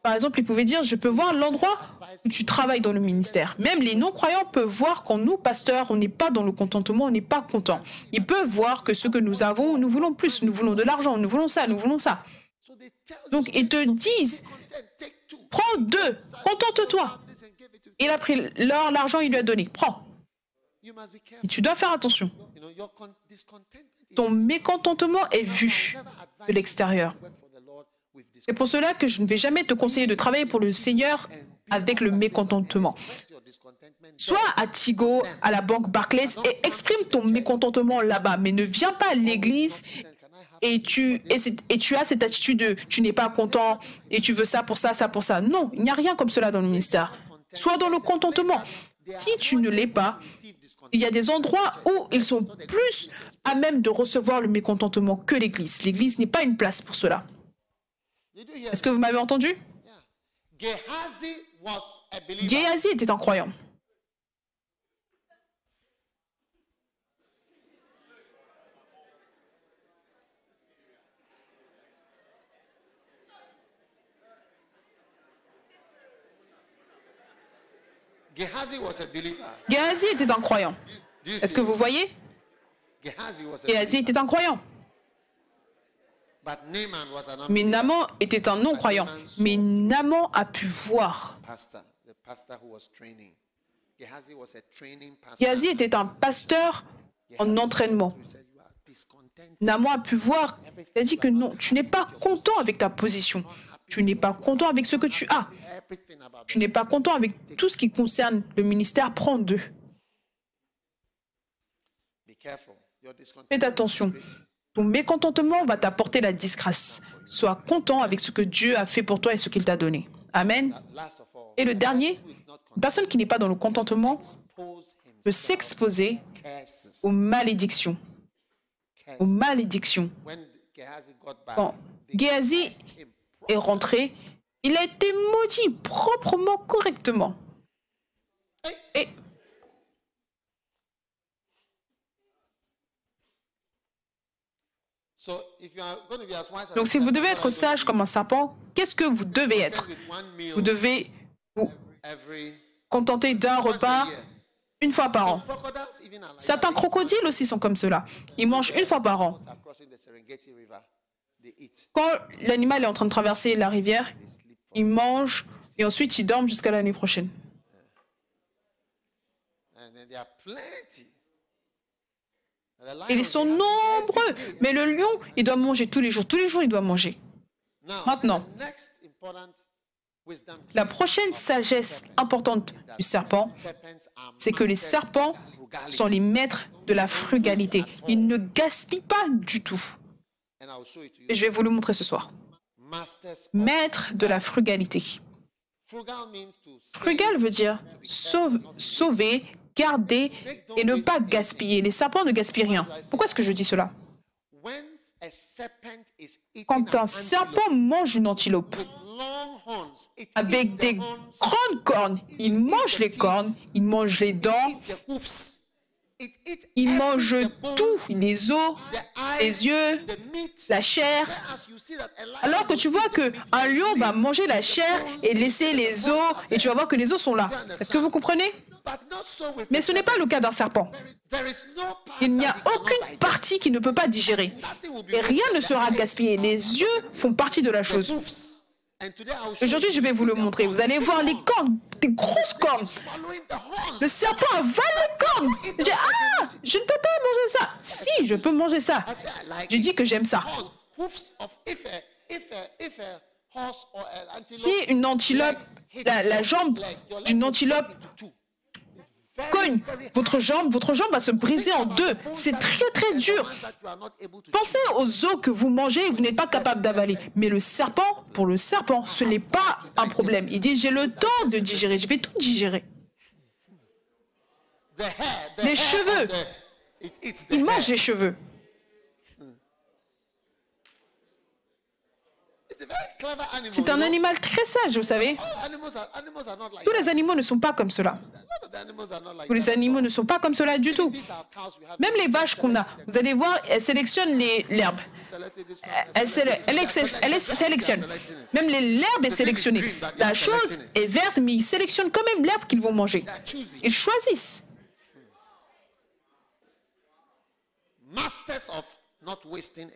S5: Par exemple, il pouvait dire, je peux voir l'endroit où tu travailles dans le ministère. Même les non-croyants peuvent voir quand nous, pasteurs, on n'est pas dans le contentement, on n'est pas content. Ils peuvent voir que ce que nous avons, nous voulons plus, nous voulons de l'argent, nous voulons ça, nous voulons ça. Donc, ils te disent, prends 2, contente-toi. Il a pris l'or, l'argent, il lui a donné, prends. Et tu dois faire attention. Ton mécontentement est vu de l'extérieur. C'est pour cela que je ne vais jamais te conseiller de travailler pour le Seigneur avec le mécontentement. Sois à Tigo, à la banque Barclays et exprime ton mécontentement là-bas, mais ne viens pas à l'église et tu as cette attitude de tu n'es pas content et tu veux ça pour ça, ça pour ça. Non, il n'y a rien comme cela dans le ministère. Sois dans le contentement. Si tu ne l'es pas, il y a des endroits où ils sont plus à même de recevoir le mécontentement que l'église. L'église n'est pas une place pour cela. Est-ce que vous m'avez entendu? Géasi était un croyant. Géasi était un croyant. Est-ce que vous voyez? Géasi était un croyant. Mais Naaman était un non-croyant. Mais Naaman a pu voir. Géasi était un pasteur en entraînement. Naaman a pu voir. Il a dit que non, tu n'es pas content avec ta position. Tu n'es pas content avec ce que tu as. Tu n'es pas content avec tout ce qui concerne le ministère. Prends 2. Faites attention. Ton mécontentement va t'apporter la disgrâce. Sois content avec ce que Dieu a fait pour toi et ce qu'il t'a donné. Amen. Et le dernier, une personne qui n'est pas dans le contentement peut s'exposer aux malédictions. Aux malédictions. Quand Géasi est rentré, il a été maudit proprement, correctement. Et donc, si vous devez être sage comme un serpent, qu'est-ce que vous devez être? Vous devez vous contenter d'un repas une fois par an. Certains crocodiles aussi sont comme cela. Ils mangent une fois par an. Quand l'animal est en train de traverser la rivière, ils mangent et ensuite ils dorment jusqu'à l'année prochaine. Et ils sont nombreux. Mais le lion, il doit manger tous les jours. Tous les jours, il doit manger. Maintenant, la prochaine sagesse importante du serpent, c'est que les serpents sont les maîtres de la frugalité. Ils ne gaspillent pas du tout. Et je vais vous le montrer ce soir. Maître de la frugalité. Frugal veut dire sauver, garder et ne pas gaspiller. Les serpents ne gaspillent rien. Pourquoi est-ce que je dis cela? Quand un serpent mange une antilope avec des grandes cornes, il mange les cornes, il mange les dents Il mange tout, les os, les yeux, la chair. Alors que tu vois qu'un lion va manger la chair et laisser les os, et tu vas voir que les os sont là. Est-ce que vous comprenez? Mais ce n'est pas le cas d'un serpent. Il n'y a aucune partie qui ne peut pas digérer. Et rien ne sera gaspillé. Les yeux font partie de la chose. Aujourd'hui, je vais vous le montrer. Vous allez voir les cornes, des grosses cornes. Le serpent avale les cornes. Je dis, ah, je ne peux pas manger ça. Si, je peux manger ça. Je dis que j'aime ça. Si une antilope, la jambe d'une antilope cogne votre jambe va se briser en deux. C'est très très dur. Pensez aux os que vous mangez et que vous n'êtes pas capable d'avaler. Mais le serpent, pour le serpent, ce n'est pas un problème. Il dit, j'ai le temps de digérer, je vais tout digérer. Les cheveux, il mange les cheveux. C'est un animal très sage, vous savez. Tous les animaux ne sont pas comme cela. Tous les animaux ne sont pas comme cela du tout. Même les vaches qu'on a, vous allez voir, elles sélectionnent l'herbe. Elles sélectionnent. Même l'herbe est sélectionnée. La chose est verte, mais ils sélectionnent quand même l'herbe qu'ils vont manger. Ils choisissent.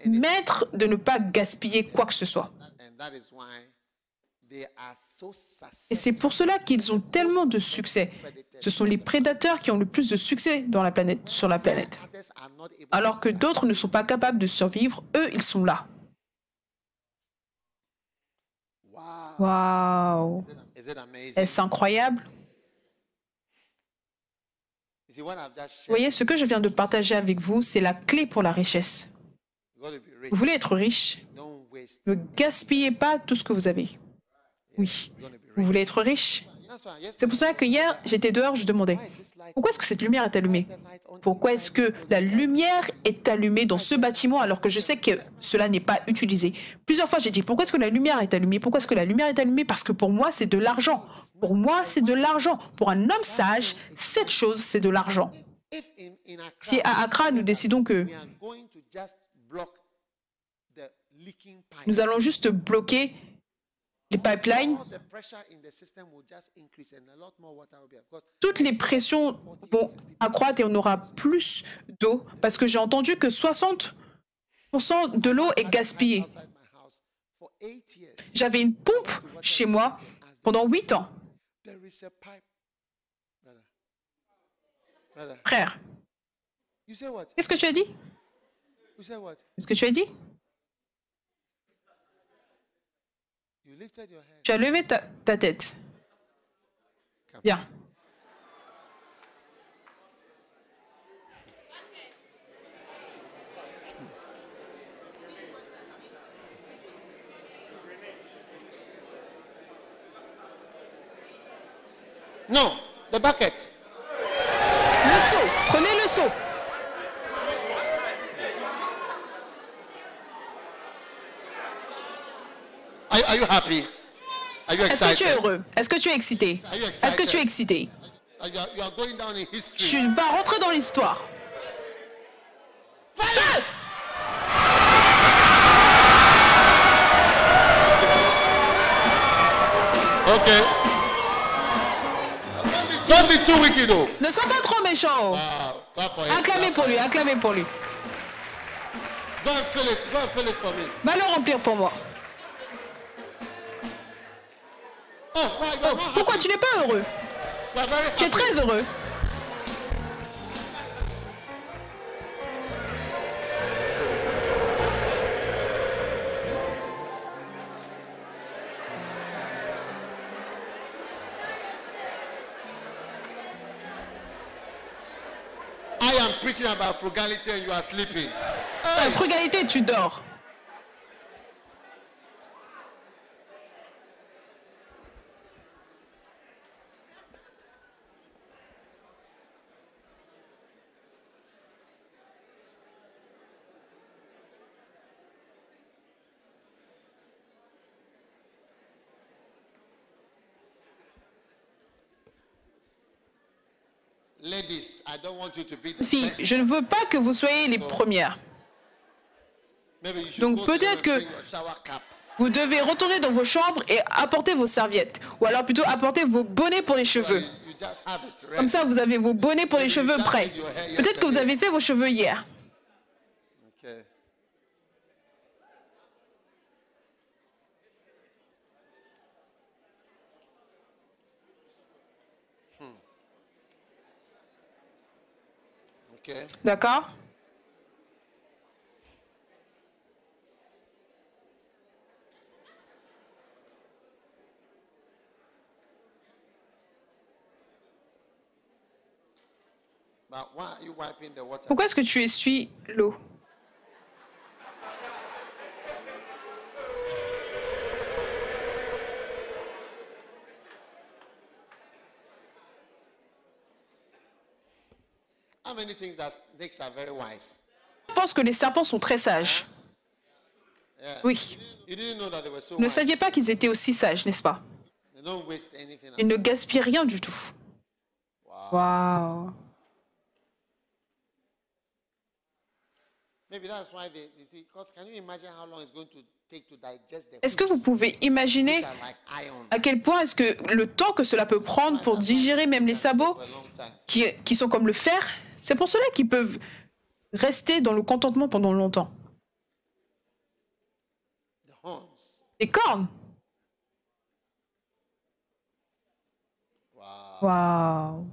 S5: Maître de ne pas gaspiller quoi que ce soit. Et c'est pour cela qu'ils ont tellement de succès. Ce sont les prédateurs qui ont le plus de succès sur la planète. Alors que d'autres ne sont pas capables de survivre, eux, ils sont là. Waouh! Est-ce incroyable? Vous voyez, ce que je viens de partager avec vous, c'est la clé pour la richesse. Vous voulez être riche? Ne gaspillez pas tout ce que vous avez. Oui. Vous voulez être riche? C'est pour ça que hier, j'étais dehors, je demandais, pourquoi est-ce que cette lumière est allumée? Pourquoi est-ce que la lumière est allumée dans ce bâtiment alors que je sais que cela n'est pas utilisé? Plusieurs fois, j'ai dit, pourquoi est-ce que la lumière est allumée? Pourquoi est-ce que la lumière est allumée? Parce que pour moi, c'est de l'argent. Pour moi, c'est de l'argent. Pour un homme sage, cette chose, c'est de l'argent. Si à Accra, nous décidons que nous allons juste bloquer les pipelines, toutes les pressions vont accroître et on aura plus d'eau parce que j'ai entendu que 60% de l'eau est gaspillée. J'avais une pompe chez moi pendant 8 ans. Frère, qu'est-ce que tu as dit? Qu'est-ce que tu as dit? Tu as levé ta tête. Viens.
S4: No, the bucket.
S5: Le seau. Prenez le seau.
S4: Are you happy? Are you
S5: Est-ce que
S4: excited?
S5: tu es heureux? Est-ce que tu es excité? Est-ce que tu es excité?
S4: You are going down in history.
S5: Tu vas rentrer dans l'histoire. Feu!
S4: Okay. Don't be too wicked, though.
S5: Ne sois pas trop méchant.
S4: Clap for him.
S5: Acclamez pour lui, acclamez pour lui.
S4: Go and fill it. Go and fill it for me.
S5: Va le remplir pour moi.
S4: Oh, why you are not
S5: Pourquoi
S4: happy?
S5: tu n'es pas heureux?
S4: You are very
S5: Tu es
S4: happy.
S5: très heureux.
S4: I am preaching about frugality and you are sleeping.
S5: La frugalité, tu dors. Filles, je ne veux pas que vous soyez les premières. Donc peut-être que vous devez retourner dans vos chambres et apporter vos serviettes. Ou alors plutôt apporter vos bonnets pour les cheveux. Comme ça, vous avez vos bonnets pour les cheveux prêts. Peut-être que vous avez fait vos cheveux hier. D'accord? Pourquoi est-ce que tu essuies l'eau? Je pense que les serpents sont très sages. Oui. Vous ne saviez pas qu'ils étaient aussi sages, n'est-ce pas? Ils ne gaspillent rien du tout. Waouh. Est-ce que vous pouvez imaginer à quel point est-ce que le temps que cela peut prendre pour digérer même les sabots qui sont comme le fer? C'est pour cela qu'ils peuvent rester dans le contentement pendant longtemps. Les cornes. Waouh.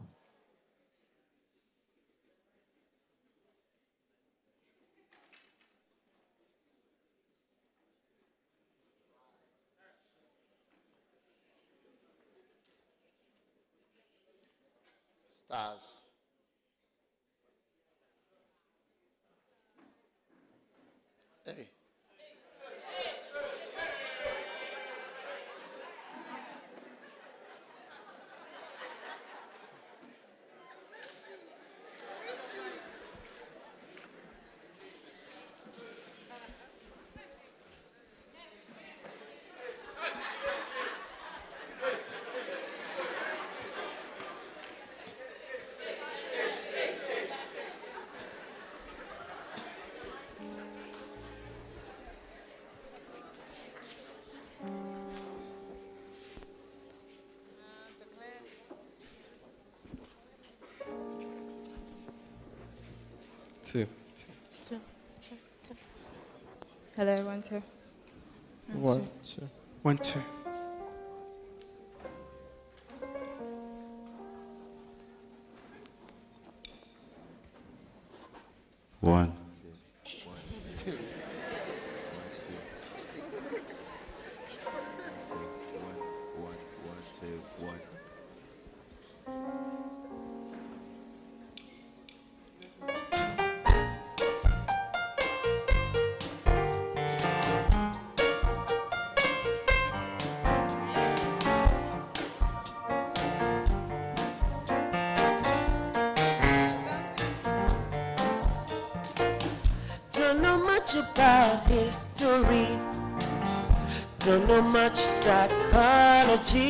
S4: Stars. Hey.
S1: Two.
S6: Hello, 1, 2.
S1: 1, 2. 1, 2.
S3: One.
S7: About history, don't know much psychology,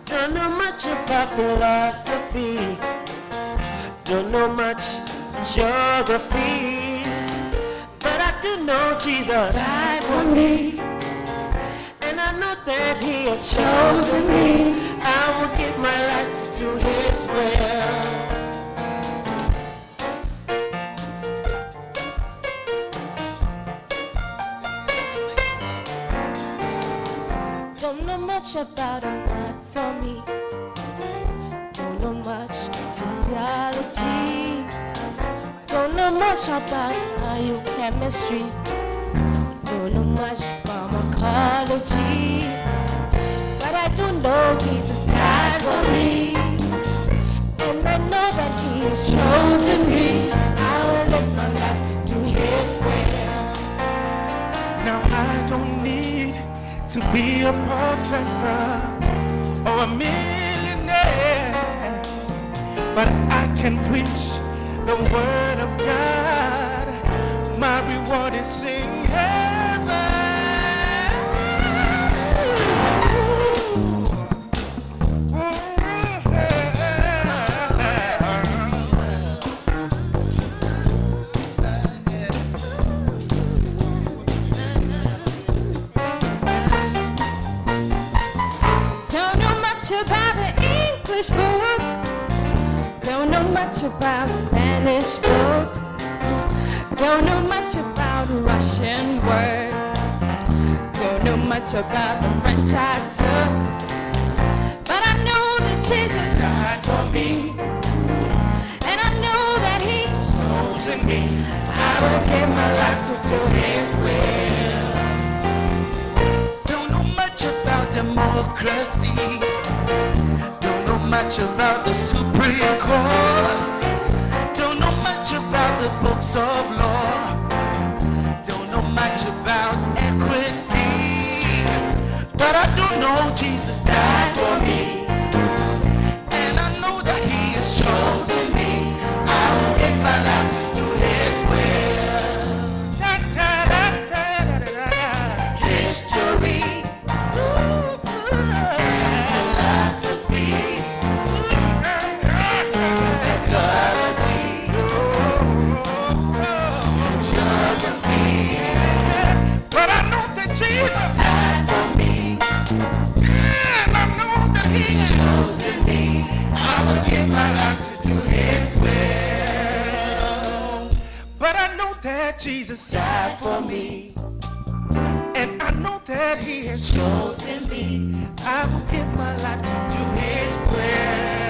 S7: don't know much about philosophy, don't know much geography, but I do know Jesus died for me, and I know that He has chosen me. I will give my life to do His will. About anatomy, don't know much physiology, don't know much about biochemistry, don't know much pharmacology, but I do know Jesus died for me, and I know that He has chosen me. I will live my life to do His will.
S2: Now I don't need to be a professor or a millionaire, but I can preach the word of God. My reward is in heaven.
S1: about an English book. Don't know much about Spanish books. Don't know much about Russian words. Don't know much about the French I took. But I know that Jesus died for me. And I know that He chosen me. I will give my life to do His will.
S3: Don't know much about democracy. Don't know much about the Supreme Court. Don't know much about the books of law. Don't know much about equity. But I do know Jesus died for me. And I know that He has chosen me. I will give my life to do His will. History, philosophy, psychology, geography.
S2: But I know that Jesus
S3: died for me.
S2: and I know that He
S3: He's chosen me. I will give my life to do His will.
S2: But I know that Jesus
S3: Died for me.
S2: and I know that He has
S3: Chosen me.
S2: I will give my life to do His will.